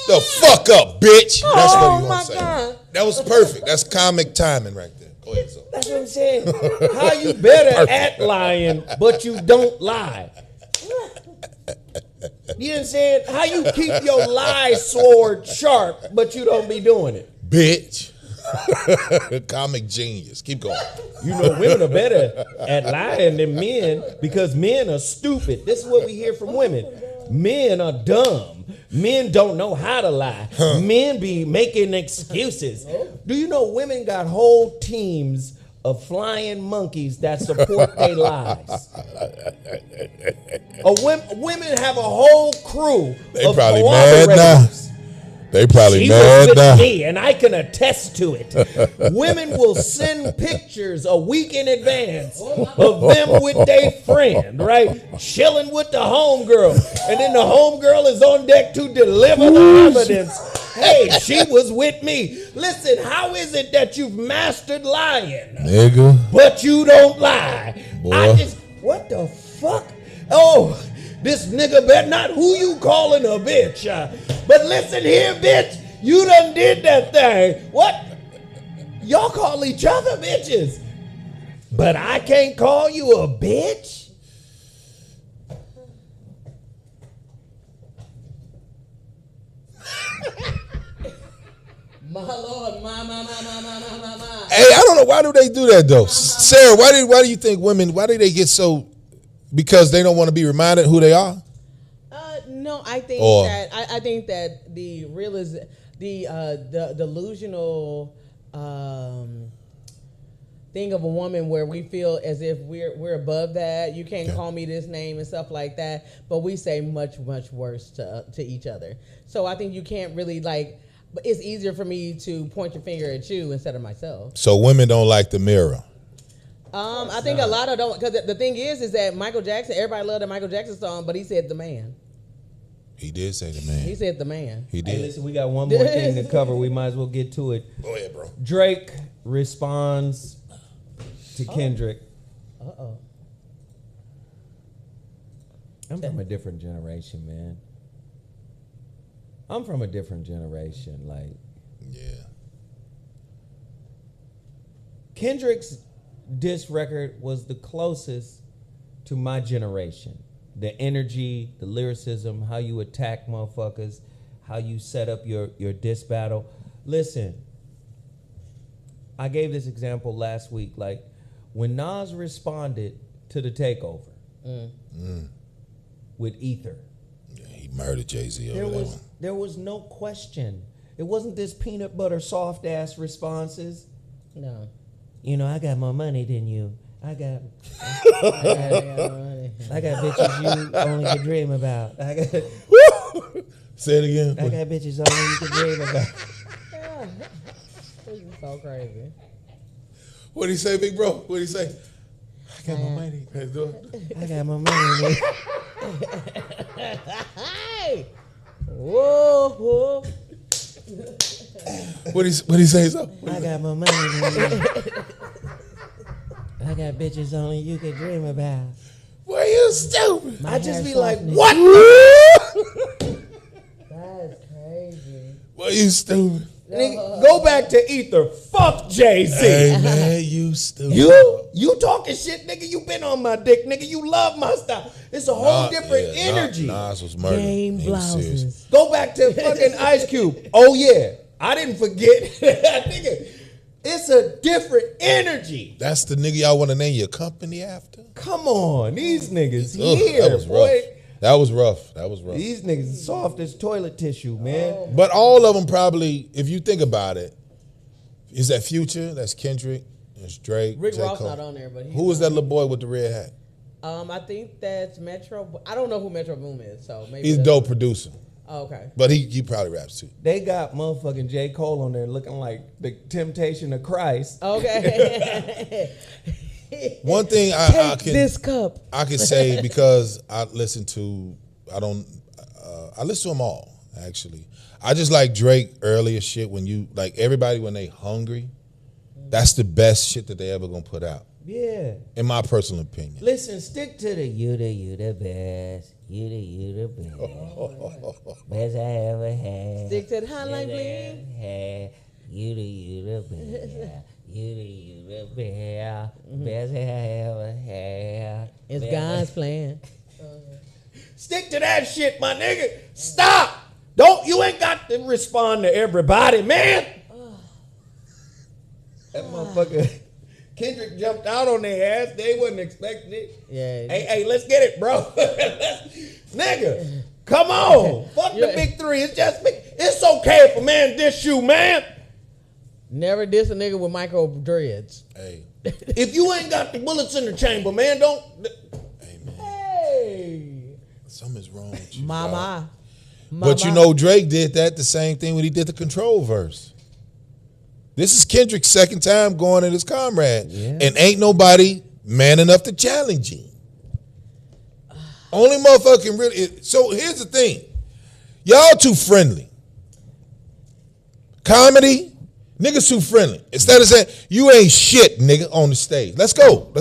Speaker 3: The fuck up, bitch. That's what
Speaker 2: Oh
Speaker 3: you
Speaker 2: my
Speaker 3: want to say.
Speaker 2: God.
Speaker 3: That was perfect. That's comic timing right there. Go ahead, so.
Speaker 1: That's what I'm saying. How you better at lying, but you don't lie? You know what I'm saying? How you keep your lie sword sharp, but you don't be doing it?
Speaker 3: Bitch. Comic genius. Keep going.
Speaker 1: You know, women are better at lying than men because men are stupid. This is what we hear from women. Men are dumb. Men don't know how to lie. Men be making excuses. Do you know women got whole teams of flying monkeys that support their lies? Women have a whole crew
Speaker 3: They
Speaker 1: of
Speaker 3: probably mad now.
Speaker 1: cooperators.
Speaker 3: They probably
Speaker 1: She
Speaker 3: mad
Speaker 1: was
Speaker 3: now.
Speaker 1: with me, and I can attest to it. Women will send pictures a week in advance of them with their friend, right? Chilling with the homegirl. And then the homegirl is on deck to deliver the evidence. Hey, she was with me. Listen, how is it that you've mastered lying,
Speaker 3: Nigga.
Speaker 1: but you don't lie?
Speaker 3: Boy.
Speaker 1: What the fuck? Oh, this nigga better not who you calling a bitch. But listen here, bitch, you done did that thing. What? Y'all call each other bitches, but I can't call you a bitch?
Speaker 2: My Lord, my.
Speaker 3: Hey, I don't know, why do they do that though? Sarah, why do you think women, why do they get so, because they don't want to be reminded who they are?
Speaker 2: No, I think
Speaker 3: Or-
Speaker 2: that I think that the delusional thing of a woman where we feel as if we're above that. You can't call me this name and stuff like that, but we say much worse to each other. So I think you can't really like. But it's easier for me to point your finger at you instead of myself.
Speaker 3: So women don't like the mirror.
Speaker 2: I think a lot of don't, because the thing is that Michael Jackson, everybody loved the Michael Jackson song, but he said the man.
Speaker 3: He did say the man.
Speaker 2: He said the man.
Speaker 3: He
Speaker 1: Hey,
Speaker 3: did.
Speaker 1: listen, we got one more thing to cover. We might as well get to it.
Speaker 3: Go ahead, bro.
Speaker 1: Drake responds to Kendrick.
Speaker 2: Uh-oh.
Speaker 1: I'm from a different generation, man. I'm from a different generation. Like,
Speaker 3: Yeah.
Speaker 1: Kendrick's diss record was the closest to my generation. The energy, the lyricism, how you attack motherfuckers, how you set up your diss battle. Listen, I gave this example last week. Like, when Nas responded to the takeover with Ether,
Speaker 3: Yeah, he murdered Jay-Z over that one.
Speaker 1: there was no question. It wasn't this peanut butter soft ass responses.
Speaker 2: No.
Speaker 1: You know, I got more money than you. I got bitches you only could dream about. I got
Speaker 3: Say it again.
Speaker 1: bitches only you could dream about.
Speaker 2: This is so crazy.
Speaker 3: What'd he say, big bro? What'd he say? I got my money. Let's do it.
Speaker 1: I got more money than
Speaker 2: Hey! Whoa!
Speaker 3: What'd he say? So?
Speaker 1: I got more money than you. I got bitches only you could dream about.
Speaker 3: Boy, you stupid.
Speaker 2: My
Speaker 1: I just
Speaker 2: hair
Speaker 1: be like,
Speaker 2: softening.
Speaker 1: what?
Speaker 2: That's crazy.
Speaker 3: Boy, you stupid.
Speaker 1: Nigga, go back to Ether. Fuck Jay-Z.
Speaker 3: Hey, man, you stupid.
Speaker 1: You talking shit, nigga. You been on my dick, nigga. You love my style. It's a whole different energy.
Speaker 3: Nas was murdered.
Speaker 2: Game
Speaker 3: He was serious.
Speaker 2: blouses.
Speaker 1: Go back to fucking Ice Cube. Oh yeah, I didn't forget. Nigga, it's a different energy.
Speaker 3: That's the nigga y'all want to name your company after?
Speaker 1: Come on, these niggas
Speaker 3: Ugh,
Speaker 1: here,
Speaker 3: that was
Speaker 1: boy.
Speaker 3: rough. That was rough. That was rough.
Speaker 1: These niggas is soft as toilet tissue, man.
Speaker 3: But all of them probably, if you think about it, is that Future? That's Kendrick. That's Drake.
Speaker 2: Rick
Speaker 3: J.
Speaker 2: Ross
Speaker 3: Cole.
Speaker 2: not on there, but
Speaker 3: Who was that little boy with the red hat?
Speaker 2: I think that's Metro. I don't know who Metro Boom is, so maybe
Speaker 3: He's a
Speaker 2: that's-
Speaker 3: dope producer,
Speaker 2: Oh, okay.
Speaker 3: but he probably raps too.
Speaker 1: They got motherfucking J. Cole on there looking like the Temptation of Christ.
Speaker 2: Okay.
Speaker 3: One thing I
Speaker 2: Take this cup.
Speaker 3: can say because I listen to I listen to them all actually. I just like Drake earlier shit when you like everybody when they hungry. That's the best shit that they ever gonna put out,
Speaker 1: Yeah.
Speaker 3: in my personal opinion.
Speaker 1: Listen, stick to the you the best. You the best. Best I ever had.
Speaker 2: Stick to the hotline, bling.
Speaker 1: Had. You the best. You the best. Best I ever had.
Speaker 2: It's God's plan.
Speaker 1: Stick to that shit, my nigga. Stop. You ain't got to respond to everybody, man. That motherfucker Kendrick jumped out on their ass. They wasn't expecting it.
Speaker 2: Yeah.
Speaker 1: Hey, let's get it, bro. Nigga, come on. Fuck the
Speaker 2: Yeah.
Speaker 1: big three. It's okay if a man diss you, man.
Speaker 2: Never diss a nigga with micro dreads.
Speaker 3: Hey,
Speaker 1: If you ain't got the bullets in the chamber, man, don't.
Speaker 3: hey man,
Speaker 2: Hey.
Speaker 3: something's wrong with you. dog.
Speaker 2: Mama.
Speaker 3: But you know Drake did that the same thing when he did the Control verse. This is Kendrick's second time going at his comrade.
Speaker 1: Yeah.
Speaker 3: And ain't nobody man enough to challenge him. Only motherfucker can really. So here's the thing. Y'all too friendly. Comedy, niggas too friendly. Instead of saying, you ain't shit, nigga, on the stage. Let's go.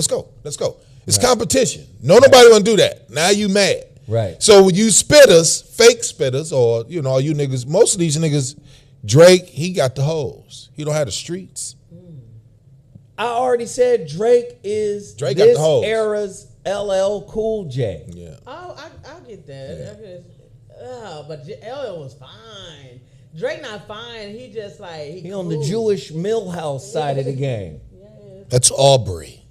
Speaker 3: It's competition. Nobody wanna do that. Now you mad.
Speaker 1: Right.
Speaker 3: So when you spitters, fake spitters, or you know, you niggas, most of these niggas, Drake, he got the hoes. He don't have the streets.
Speaker 1: I already said Drake is
Speaker 3: Drake got
Speaker 1: this
Speaker 3: the hoes.
Speaker 1: era's LL Cool J.
Speaker 3: Yeah.
Speaker 2: Oh, I get that. But LL was fine. Drake not fine. He just like
Speaker 1: He on the Jewish Millhouse side of the game.
Speaker 3: That's Aubrey.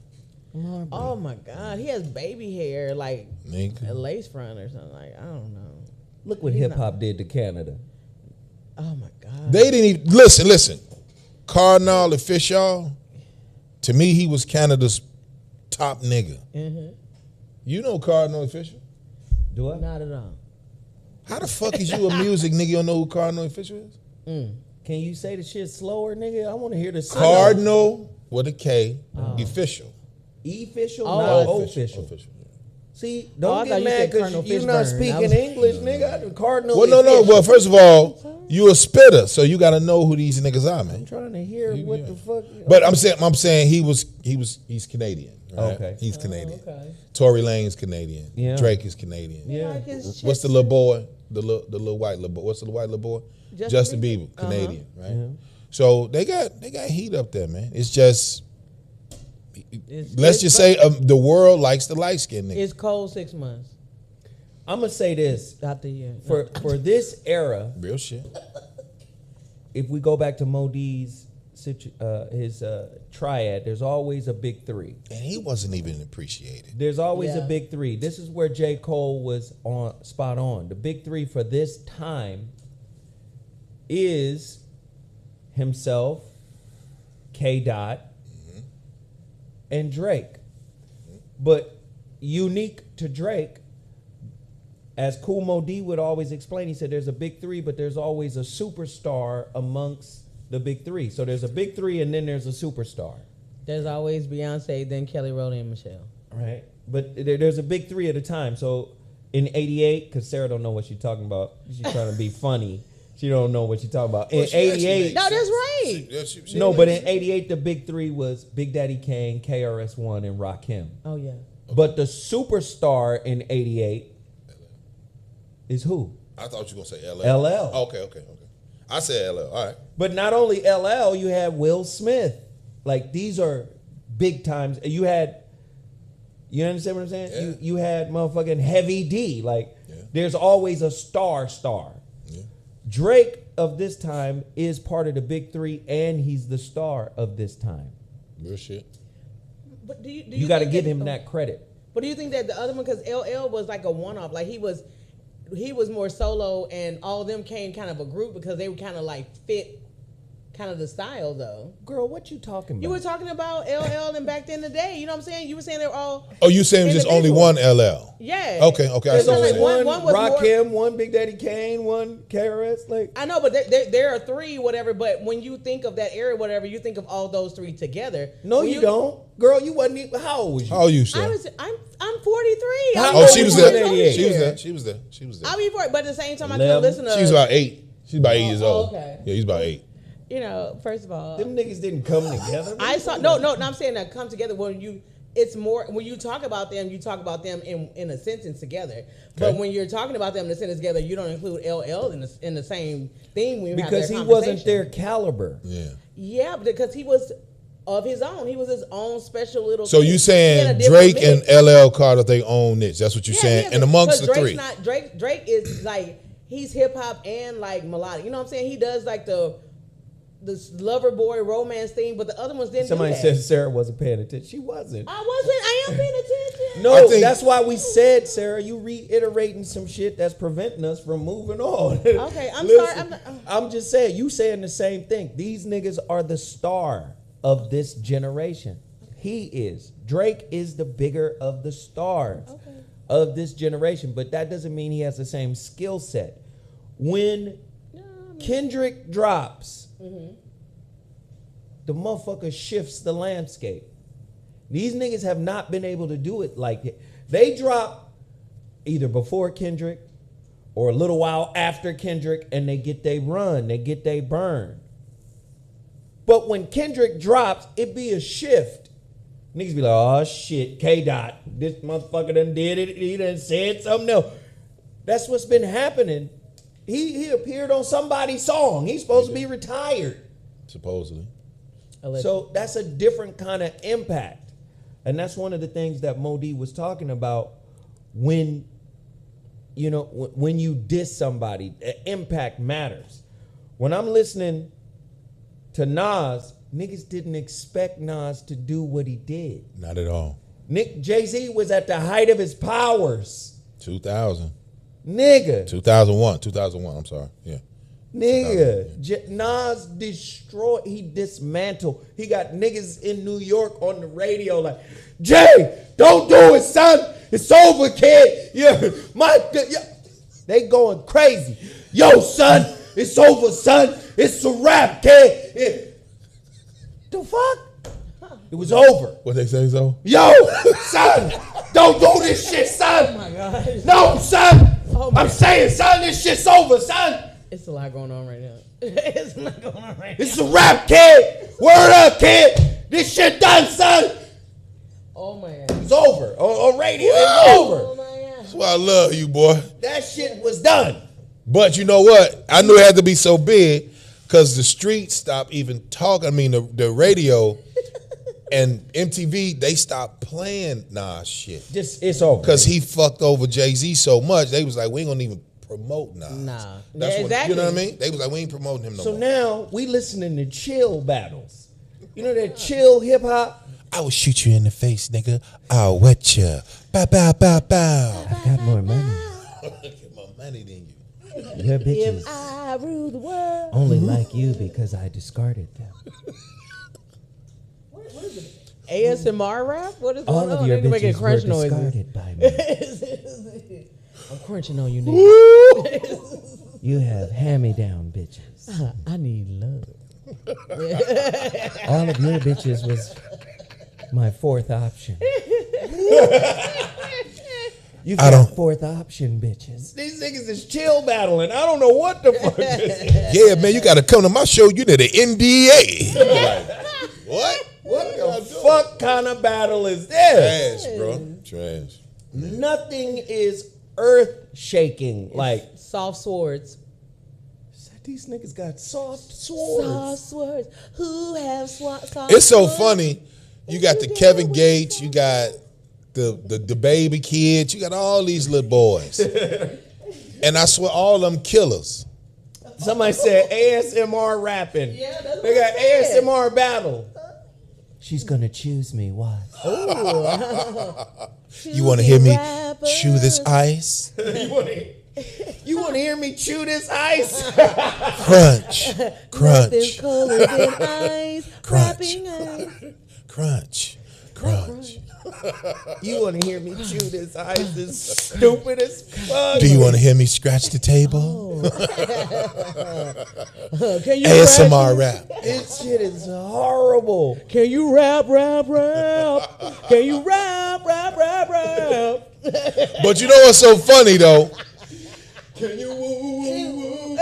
Speaker 2: Oh my God, he has baby hair like a
Speaker 3: Nigga.
Speaker 2: lace front or something. Like I don't know.
Speaker 1: Look what hip hop did to Canada.
Speaker 2: Oh my God.
Speaker 3: They didn't even listen. Cardinal and Fisher, to me, he was Canada's top nigga.
Speaker 2: Mm-hmm.
Speaker 3: You know Cardinal and Fisher?
Speaker 1: Do I?
Speaker 2: Not at all.
Speaker 3: How the fuck is you a music nigga? You don't know who Cardinal and Fisher is?
Speaker 1: Can you say the shit slower, nigga? I want to hear the
Speaker 3: Cardinal with a K, official.
Speaker 1: E-official,
Speaker 2: Oh,
Speaker 1: not
Speaker 2: official.
Speaker 1: official. See,
Speaker 2: I
Speaker 1: don't
Speaker 2: thought
Speaker 1: get
Speaker 2: you
Speaker 1: mad
Speaker 2: said
Speaker 1: because
Speaker 2: Colonel
Speaker 1: you're not
Speaker 2: Fishburne.
Speaker 1: speaking
Speaker 2: I was-
Speaker 1: English, nigga. Cardinal.
Speaker 3: Well, no.
Speaker 1: official.
Speaker 3: Well, first of all, you a spitter, so you got to know who these niggas are, man.
Speaker 1: I'm trying to hear what the fuck.
Speaker 3: But I'm saying he's Canadian. Right?
Speaker 1: Okay.
Speaker 3: He's Canadian.
Speaker 2: Okay.
Speaker 3: Tory Lane's Canadian.
Speaker 1: Yeah.
Speaker 3: Drake is Canadian.
Speaker 1: Yeah.
Speaker 2: Like his
Speaker 3: What's the little boy? The little white little boy. What's the white little boy?
Speaker 2: Justin
Speaker 3: Bieber,
Speaker 2: Bieber.
Speaker 3: Canadian, right? So they got heat up there, man. It's just let's just say the world likes the light skinned nigga.
Speaker 2: It's cold 6 months
Speaker 1: I'm gonna say this
Speaker 2: out the year.
Speaker 1: for this era.
Speaker 3: Real shit.
Speaker 1: If we go back to Modi's his triad, there's always a big three.
Speaker 3: And he wasn't even appreciated.
Speaker 1: There's always a
Speaker 2: Yeah.
Speaker 1: big three. This is where J. Cole was spot on. The big three for this time is himself, K. Dot, and Drake. But unique to Drake, as Kool Moe Dee would always explain, he said there's a big three, but there's always a superstar amongst the big three. So there's a big three and then there's a superstar.
Speaker 2: There's always Beyonce, then Kelly Rowland and Michelle.
Speaker 1: Right, but there's a big three at a time. So in '88, because Sarah don't know what she's talking about, she's trying to be funny. She don't know what she's talking about. In '88,
Speaker 2: No, that's right.
Speaker 1: no, but in '88, the big three was Big Daddy Kane, KRS-One, and Rakim.
Speaker 2: Oh yeah.
Speaker 1: But the superstar in '88 is who?
Speaker 3: I thought you were gonna say LL.
Speaker 1: LL.
Speaker 3: Okay. I said LL. All right.
Speaker 1: But not only LL, you had Will Smith. Like these are big times. You understand what I'm saying?
Speaker 3: Yeah.
Speaker 1: You had motherfucking Heavy D. Like
Speaker 3: Yeah.
Speaker 1: there's always a star.
Speaker 3: Yeah.
Speaker 1: Drake of this time is part of the big three, and he's the star of this time.
Speaker 3: Real shit.
Speaker 2: But do
Speaker 1: You got to
Speaker 2: think
Speaker 1: give him that credit.
Speaker 2: But do you think that the other one, because LL was like a one-off, like he was more solo, and all of them came kind of a group because they were kind of like fit, kind of the style though.
Speaker 1: Girl, what you talking about?
Speaker 2: You were talking about LL and back in the day. You know what I'm saying? You were saying they were all.
Speaker 3: Oh, you saying just only
Speaker 2: individual.
Speaker 3: one LL?
Speaker 2: Yeah.
Speaker 3: Okay. I
Speaker 2: There's
Speaker 1: There's
Speaker 3: see what
Speaker 1: only
Speaker 3: you're
Speaker 2: only
Speaker 3: saying.
Speaker 2: one was more-
Speaker 1: Rakim, one Big Daddy Kane, one KRS. Like
Speaker 2: I know, but there are three, whatever. But when you think of that era, whatever, you think of all those three together.
Speaker 1: no,
Speaker 2: When
Speaker 1: you don't. Girl, you wasn't even. How old was you?
Speaker 3: How old you, sir?
Speaker 2: I'm 43.
Speaker 1: How
Speaker 2: I'm
Speaker 3: Oh,
Speaker 1: old
Speaker 3: she was
Speaker 1: was you in
Speaker 3: there.
Speaker 1: 88?
Speaker 3: She was there. She was there. She was there.
Speaker 2: I'll be 40, but at the same time, I
Speaker 1: 11.
Speaker 2: couldn't listen to.
Speaker 3: She was about 8. She's about 8 years
Speaker 2: oh,
Speaker 3: old.
Speaker 2: okay.
Speaker 3: Yeah, he's about 8.
Speaker 2: You know, first of all,
Speaker 1: Them niggas didn't come together.
Speaker 2: I saw no. I'm saying that come together when you. It's more when you talk about them. You talk about them in a sentence together. But
Speaker 3: Okay.
Speaker 2: when you're talking about them in a sentence together, you don't include LL in the same thing. When you
Speaker 1: because
Speaker 2: have
Speaker 1: he
Speaker 2: that
Speaker 1: wasn't their
Speaker 2: conversation.
Speaker 1: caliber.
Speaker 3: Yeah.
Speaker 2: Yeah, because he was of his own. He was his own special little.
Speaker 3: So
Speaker 2: thing.
Speaker 3: you
Speaker 2: He
Speaker 3: saying
Speaker 2: had a different
Speaker 3: Drake and
Speaker 2: mix.
Speaker 3: LL Carter they own niche? That's what you're saying.
Speaker 2: Yeah,
Speaker 3: And amongst the
Speaker 2: because
Speaker 3: three,
Speaker 2: Drake is like he's hip hop and like melodic. You know what I'm saying? He does like this lover boy romance thing, but the other ones didn't.
Speaker 1: Somebody
Speaker 2: do that.
Speaker 1: said Sarah wasn't paying attention. She wasn't.
Speaker 2: I am paying attention.
Speaker 1: No,
Speaker 3: I think-
Speaker 1: that's why we said, Sarah, you reiterating some shit that's preventing us from moving on.
Speaker 2: Okay, I'm
Speaker 1: Listen,
Speaker 2: sorry, I'm not-
Speaker 1: I'm just saying, you saying the same thing. These niggas are the star of this generation. He is. Drake is the bigger of the stars of this generation, but that doesn't mean he has the same skill set. When Kendrick drops, the motherfucker shifts the landscape. These niggas have not been able to do it like it. They drop either before Kendrick or a little while after Kendrick, and they get they run, they get they burn. But when Kendrick drops, it be a shift. Niggas be like, oh shit, K-Dot, this motherfucker done did it, he done said something else. That's what's been happening. He appeared on somebody's song. He's supposed to be retired.
Speaker 3: supposedly.
Speaker 1: So that's a different kind of impact. And that's one of the things that Modi was talking about when, you know, when you diss somebody, the impact matters. When I'm listening to Nas, niggas didn't expect Nas to do what he did.
Speaker 3: Not at all.
Speaker 1: Jay-Z was at the height of his powers.
Speaker 3: 2000.
Speaker 1: Nigga.
Speaker 3: 2001. 2001. I'm sorry. Yeah.
Speaker 1: Nigga, Nas destroyed, he dismantled. He got niggas in New York on the radio like, Jay, don't do it, son. It's over, kid. Yeah, they going crazy. Yo, son, it's over, son. It's a wrap, kid. Yeah. The fuck? It was over.
Speaker 3: What they say so?
Speaker 1: Yo, son, don't do this shit, son.
Speaker 2: Oh my God.
Speaker 1: No, son.
Speaker 2: Oh my
Speaker 1: I'm saying, son, this shit's over, son.
Speaker 2: It's a lot going on right now. It's a lot going on right now.
Speaker 1: It's a rap, kid. Word up, kid. This shit done, son.
Speaker 2: Oh my God.
Speaker 1: It's over. On radio, it's
Speaker 2: Oh
Speaker 1: over.
Speaker 2: my God.
Speaker 3: That's why I love you, boy.
Speaker 1: That shit was done.
Speaker 3: But you know what? I knew it had to be so big because the streets stopped even talking. I mean, the radio and MTV, they stopped playing Nas shit.
Speaker 1: Just it's over.
Speaker 3: Because he fucked over Jay-Z so much, they was like, we ain't gonna even promote Nas.
Speaker 2: Nah.
Speaker 3: That's
Speaker 2: Yeah,
Speaker 3: what,
Speaker 2: exactly.
Speaker 3: you know what I mean? They was like, we ain't promoting him no
Speaker 1: So
Speaker 3: more.
Speaker 1: now we listening to chill battles. You know that chill hip hop?
Speaker 3: I will shoot you in the face, nigga. I'll wet you. Bow, bow, bow, bow.
Speaker 1: I got more money.
Speaker 3: Get more money than you.
Speaker 1: Your bitches
Speaker 2: If I rule the world.
Speaker 1: only like you because I discarded them.
Speaker 2: ASMR rap? What is
Speaker 1: All
Speaker 2: going
Speaker 1: of
Speaker 2: on?
Speaker 1: your
Speaker 2: Nigga making
Speaker 1: bitches were
Speaker 2: crunch noises.
Speaker 1: discarded by me. I'm crunching on you niggas. You have hand-me-down bitches.
Speaker 2: I need love.
Speaker 1: All of your bitches was my fourth option. You
Speaker 3: I
Speaker 1: got
Speaker 3: don't-
Speaker 1: fourth option bitches. These niggas is chill battling. I don't know what the fuck this is.
Speaker 3: Yeah, man, you got to come to my show. You need an NDA. What?
Speaker 1: What the fuck kind of battle is this?
Speaker 3: Trash, bro. Trash.
Speaker 1: Nothing is earth shaking. Like,
Speaker 2: soft swords.
Speaker 1: these niggas got soft swords.
Speaker 2: Soft swords. Who have soft
Speaker 3: It's so
Speaker 2: swords?
Speaker 3: funny. You got the Kevin Gates, you got the baby kids, you got all these little boys. And I swear all of them killers.
Speaker 1: Somebody said ASMR rapping.
Speaker 2: Yeah, that's
Speaker 1: They
Speaker 2: what
Speaker 1: got
Speaker 2: I said.
Speaker 1: ASMR battle. She's gonna choose me. Why?
Speaker 3: You want to hear me chew this ice?
Speaker 1: You want to hear me chew this ice?
Speaker 3: Crunch, crunch,
Speaker 2: Nothing's colder than ice.
Speaker 3: Crunch.
Speaker 2: Wrapping ice.
Speaker 3: crunch, crunch.
Speaker 1: You want to hear me chew this ice? Is stupid as fuck.
Speaker 3: Do you want to hear me scratch the table?
Speaker 2: Can you
Speaker 3: ASMR rap.
Speaker 1: This shit is horrible.
Speaker 2: Can you rap? Can you rap?
Speaker 3: But you know what's so funny though?
Speaker 1: Can you woo woo woo?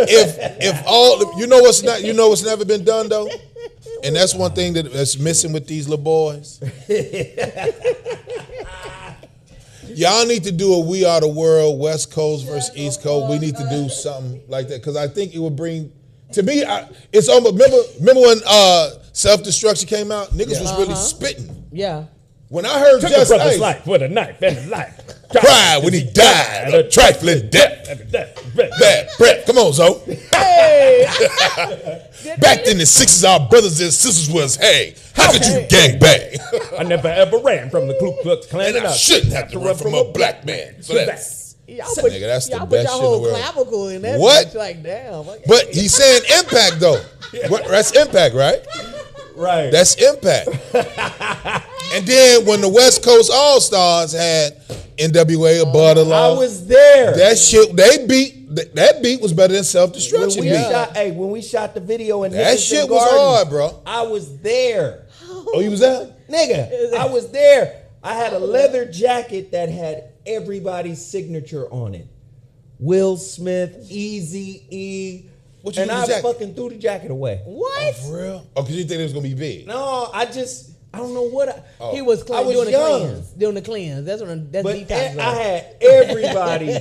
Speaker 3: If all you know what's never been done though, and that's one thing that's missing with these little boys. Y'all need to do a We Are the World, West Coast versus East Coast. We need to do something like that because I think it would bring. To me, it's almost remember when Self Destruction came out. Niggas was really spitting.
Speaker 2: Yeah.
Speaker 3: When I heard
Speaker 1: Took
Speaker 3: Just
Speaker 1: a brother's
Speaker 3: Ice
Speaker 1: life with a knife and a life.
Speaker 3: cry when he died, a trifling death. Bad breath. Come on, Zo.
Speaker 2: Hey.
Speaker 3: Back in the 60s, our brothers and sisters was, hey, how could you gang bang?
Speaker 1: I never ever ran from the Ku Klux Klan.
Speaker 3: And I shouldn't have to run from a black man. So that's,
Speaker 2: Y'all
Speaker 3: nigga, that's the
Speaker 2: y'all
Speaker 3: best
Speaker 2: put
Speaker 3: shit
Speaker 2: y'all
Speaker 3: in the
Speaker 2: whole
Speaker 3: world.
Speaker 2: clavicle in that.
Speaker 3: What?
Speaker 2: Bitch, like, damn.
Speaker 3: But he's saying impact, though. That's impact, right?
Speaker 1: Right.
Speaker 3: That's impact. And then when the West Coast All-Stars had NWA or Butter
Speaker 1: I
Speaker 3: Law,
Speaker 1: was there.
Speaker 3: that shit, that beat was better than
Speaker 1: when
Speaker 3: Self-Destruction
Speaker 1: we
Speaker 3: beat.
Speaker 1: shot, when we shot the video in
Speaker 3: That
Speaker 1: Henderson
Speaker 3: shit was
Speaker 1: Gardens,
Speaker 3: hard, bro.
Speaker 1: I was there.
Speaker 3: Oh, you was there?
Speaker 1: Nigga, I was there. I had a leather jacket that had everybody's signature on it. Will Smith, Eazy-E.
Speaker 3: What you
Speaker 1: And
Speaker 3: do
Speaker 1: I
Speaker 3: with the jacket?
Speaker 1: fucking threw the jacket away.
Speaker 2: What?
Speaker 3: For real? Oh, because you think it was going to be big?
Speaker 1: No, I don't know what
Speaker 2: He was,
Speaker 1: I was
Speaker 2: doing the
Speaker 1: young.
Speaker 2: cleanse. Doing the cleanse. That's
Speaker 1: But
Speaker 2: detox.
Speaker 1: I had everybody.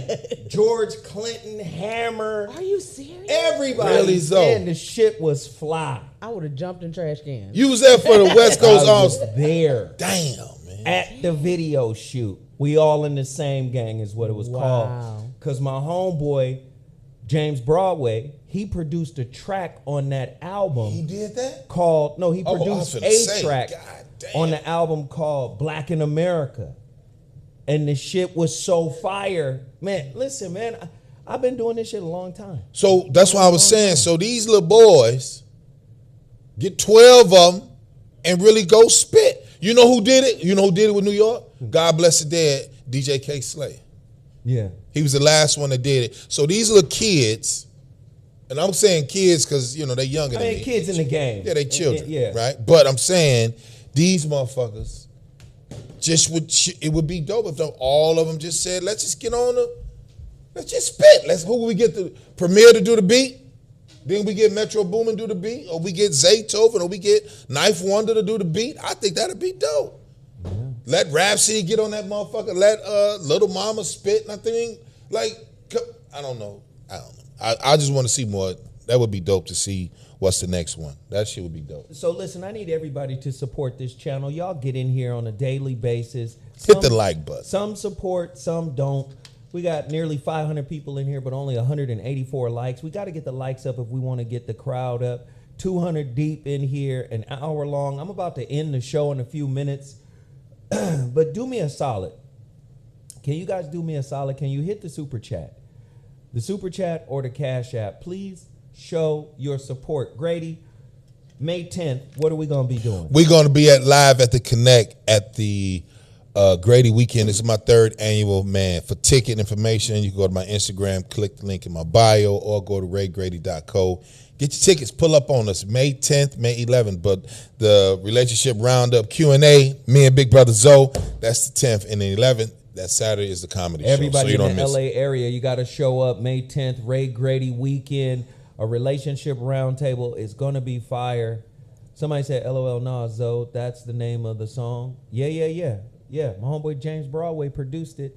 Speaker 1: George Clinton, Hammer,
Speaker 2: Are you serious?
Speaker 1: everybody.
Speaker 3: Really, so?
Speaker 1: And the shit was fly.
Speaker 2: I would have jumped in trash cans.
Speaker 3: You was there for the West Coast
Speaker 1: I was
Speaker 3: All-Stars.
Speaker 1: there
Speaker 3: Damn, man.
Speaker 1: at the video shoot. We all in the same gang is what it was
Speaker 2: Wow.
Speaker 1: called. Because my homeboy, James Broadway, he produced a track on that album
Speaker 3: He did that?
Speaker 1: called, no, he
Speaker 3: Oh, I was
Speaker 1: produced
Speaker 3: finna
Speaker 1: a
Speaker 3: say,
Speaker 1: track
Speaker 3: God damn.
Speaker 1: on the album called Black in America. And the shit was so fire. Man, listen, man, I've been doing this shit a long time.
Speaker 3: So that's why I was saying, so these little boys, get 12 of them and really go spit. You know who did it? You know who did it with New York? God bless the dead, DJ K. Slay.
Speaker 1: Yeah.
Speaker 3: He was the last one that did it. So these little kids, and I'm saying kids because, you know, they're younger
Speaker 1: I
Speaker 3: than
Speaker 1: mean,
Speaker 3: me.
Speaker 1: kids in the game.
Speaker 3: Yeah, they children,
Speaker 1: Yeah.
Speaker 3: right? But I'm saying these motherfuckers it would be dope if all of them just said, let's just spit. Who we get the Premier to do the beat? Then we get Metro Boomin do the beat, or we get Zaytoven, or we get Knife Wonder to do the beat. I think that'd be dope. Yeah. Let Rhapsody get on that motherfucker. Let Little Mama spit. And I think, like, I don't know. I just want to see more. That would be dope to see what's the next one. That shit would be dope.
Speaker 1: So listen, I need everybody to support this channel. Y'all get in here on a daily basis.
Speaker 3: Hit the like button.
Speaker 1: Some support, some don't. We got nearly 500 people in here, but only 184 likes. We got to get the likes up if we want to get the crowd up. 200 deep in here, an hour long. I'm about to end the show in a few minutes. But do me a solid. Can you guys do me a solid? Can you hit the super chat? The super chat or the Cash App. Please show your support. Grady, May 10th, what are we going to be doing?
Speaker 3: We're going to be live at the Connect at the Grady Weekend. This is my 3rd annual, man. For ticket information, you can go to my Instagram, click the link in my bio, or go to raygrady.co. Get your tickets, pull up on us May 10th, May 11th. But the Relationship Roundup Q&A, me and Big Brother Zoe, that's the 10th. And the 11th, that Saturday is the comedy
Speaker 1: Everybody
Speaker 3: show. So you
Speaker 1: in
Speaker 3: don't
Speaker 1: the
Speaker 3: miss
Speaker 1: LA
Speaker 3: it.
Speaker 1: area, you got to show up May 10th, Ray Grady Weekend. A Relationship Roundtable is going to be fire. Somebody said, LOL, nah, Zoe, that's the name of the song. Yeah. My homeboy James Broadway produced it.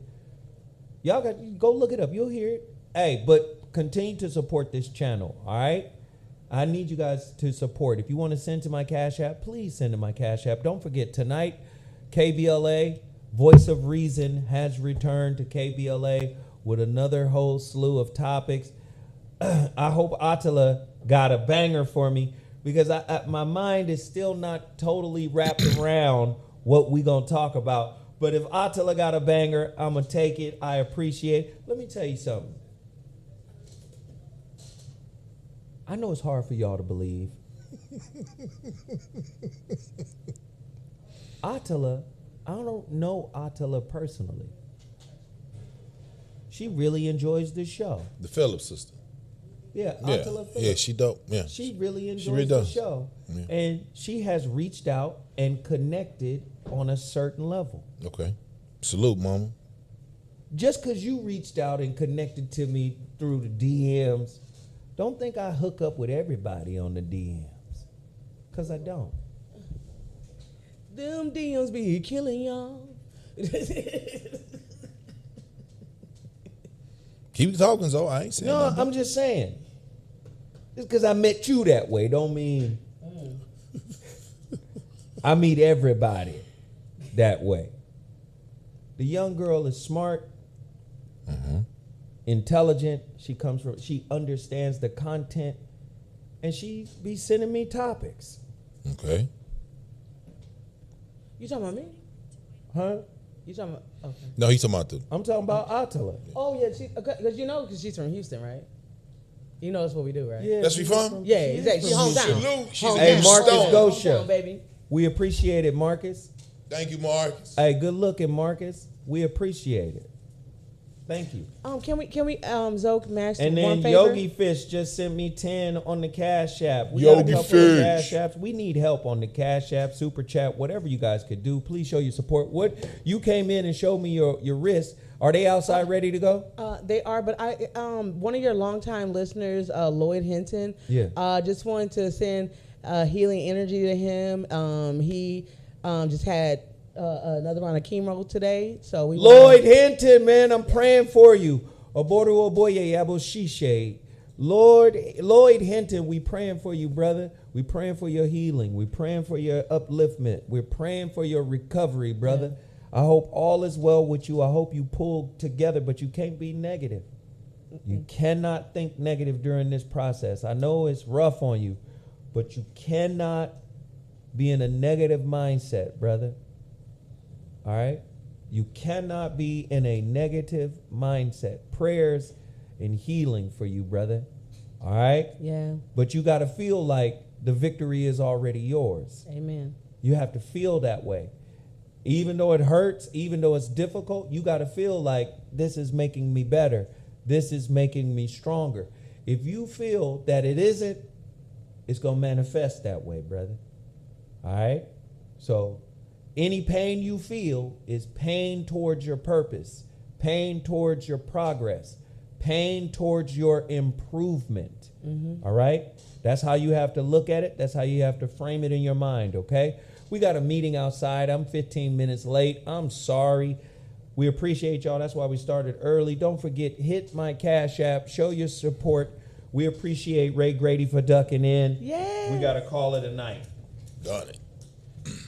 Speaker 1: Y'all got go look it up. You'll hear it. Hey, but continue to support this channel, all right? I need you guys to support. If you want to send to my Cash App, please send to my Cash App. Don't forget, tonight, KBLA, Voice of Reason, has returned to KBLA with another whole slew of topics. I hope Attila got a banger for me, because my mind is still not totally wrapped around what we gonna talk about. But if Attila got a banger, I'm gonna take it. I appreciate it. Let me tell you something. I know it's hard for y'all to believe. Attila, I don't know Attila personally. She really enjoys this show.
Speaker 3: The Phillips sister.
Speaker 1: Yeah, Attila Phillips.
Speaker 3: Yeah, she dope. Yeah.
Speaker 1: She really enjoys
Speaker 3: really
Speaker 1: the
Speaker 3: does.
Speaker 1: show.
Speaker 3: Yeah.
Speaker 1: And she has reached out and connected on a certain level.
Speaker 3: Okay. Salute, mama.
Speaker 1: Just because you reached out and connected to me through the DMs, don't think I hook up with everybody on the DMs. Because I don't.
Speaker 2: Them DMs be killing y'all.
Speaker 3: Keep talking, Zoe. I ain't saying
Speaker 1: No,
Speaker 3: nothing.
Speaker 1: I'm just saying. Just because I met you that way don't mean I meet everybody that way. The young girl is smart, intelligent. She understands the content, and she be sending me topics.
Speaker 3: Okay.
Speaker 2: You talking about me?
Speaker 1: Huh?
Speaker 2: You talking about? Okay.
Speaker 3: No, he's talking about the.
Speaker 1: I'm talking about Attila.
Speaker 2: Oh yeah, because she's from Houston, right? You know that's what we do, right?
Speaker 1: Yeah,
Speaker 3: That's where you from?
Speaker 2: Yeah,
Speaker 1: she is
Speaker 2: exactly.
Speaker 1: from
Speaker 2: She's
Speaker 1: Houston.
Speaker 2: hometown.
Speaker 3: Salute. She's
Speaker 2: Hometown.
Speaker 3: a
Speaker 1: Hey, Marcus
Speaker 3: Stone.
Speaker 1: Gosha.
Speaker 2: Hometown, baby.
Speaker 1: We appreciate it, Marcus.
Speaker 3: Thank you, Marcus.
Speaker 1: Hey, good looking, Marcus. We appreciate it. Thank you.
Speaker 2: Can we Zoe match
Speaker 1: And
Speaker 2: one
Speaker 1: then
Speaker 2: favor?
Speaker 1: Yogi Fish just sent me 10 on the Cash App. We
Speaker 3: Yogi
Speaker 1: got a couple of
Speaker 3: Fish.
Speaker 1: Cash Apps. We need help on the Cash App, Super Chat, whatever you guys could do. Please show your support. What you came in and showed me your wrists. Are they outside ready to go?
Speaker 2: They are, but I one of your longtime listeners, Lloyd Hinton.
Speaker 1: Yeah.
Speaker 2: Just wanted to send healing energy to him. He just had another round of chemo today, so we.
Speaker 1: Lloyd Hinton, man, I'm praying for you. Oboru Oboye Yabo Shishe. Lloyd Hinton, we praying for you, brother. We praying for your healing. We praying for your upliftment. We're praying for your recovery, brother. Yeah. I hope all is well with you. I hope you pull together, but you can't be negative. You cannot think negative during this process. I know it's rough on you, but you cannot be in a negative mindset, brother. All right? You cannot be in a negative mindset. Prayers and healing for you, brother. All right?
Speaker 2: Yeah.
Speaker 1: But you got to feel like the victory is already yours.
Speaker 2: Amen.
Speaker 1: You have to feel that way. Even though it hurts, even though it's difficult, you got to feel like this is making me better. This is making me stronger. If you feel that it isn't, it's going to manifest that way, brother. All right? So any pain you feel is pain towards your purpose, pain towards your progress, pain towards your improvement. All right? That's how you have to look at it. That's how you have to frame it in your mind, okay? We got a meeting outside. I'm 15 minutes late. I'm sorry. We appreciate y'all. That's why we started early. Don't forget, hit my Cash App. Show your support. We appreciate Ray Grady for ducking in.
Speaker 2: Yeah.
Speaker 1: We got to call it a night.
Speaker 3: Got it.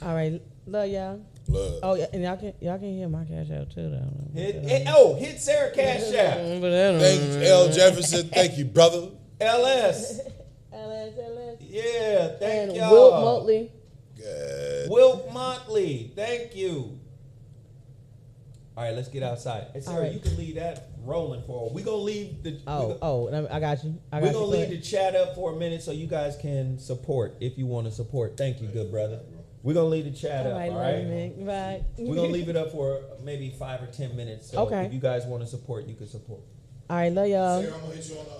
Speaker 2: All right. Love y'all.
Speaker 3: Love.
Speaker 2: Oh yeah, and y'all can hear my Cash App too though.
Speaker 1: Hit Sarah Cash App.
Speaker 3: Thanks, L. Jefferson. Thank you, brother.
Speaker 1: LS.
Speaker 2: LS.
Speaker 1: Yeah, thank
Speaker 2: And
Speaker 1: y'all.
Speaker 2: Wilt Motley.
Speaker 3: Good.
Speaker 1: Wilt Motley, thank you. All right, let's get outside. Hey, Sarah,
Speaker 2: All right.
Speaker 1: you can leave that rolling for. We gonna leave the.
Speaker 2: I got you.
Speaker 1: We're gonna leave the chat up for a minute so you guys can support if you want to support. Thank you, good brother. We're gonna leave the chat up. All right.
Speaker 2: Bye.
Speaker 1: We're gonna leave it up for maybe 5 or 10 minutes. So
Speaker 2: Okay.
Speaker 1: if you guys want to support, you can support.
Speaker 2: All right, love y'all.
Speaker 3: Sarah, I'm gonna hit you on the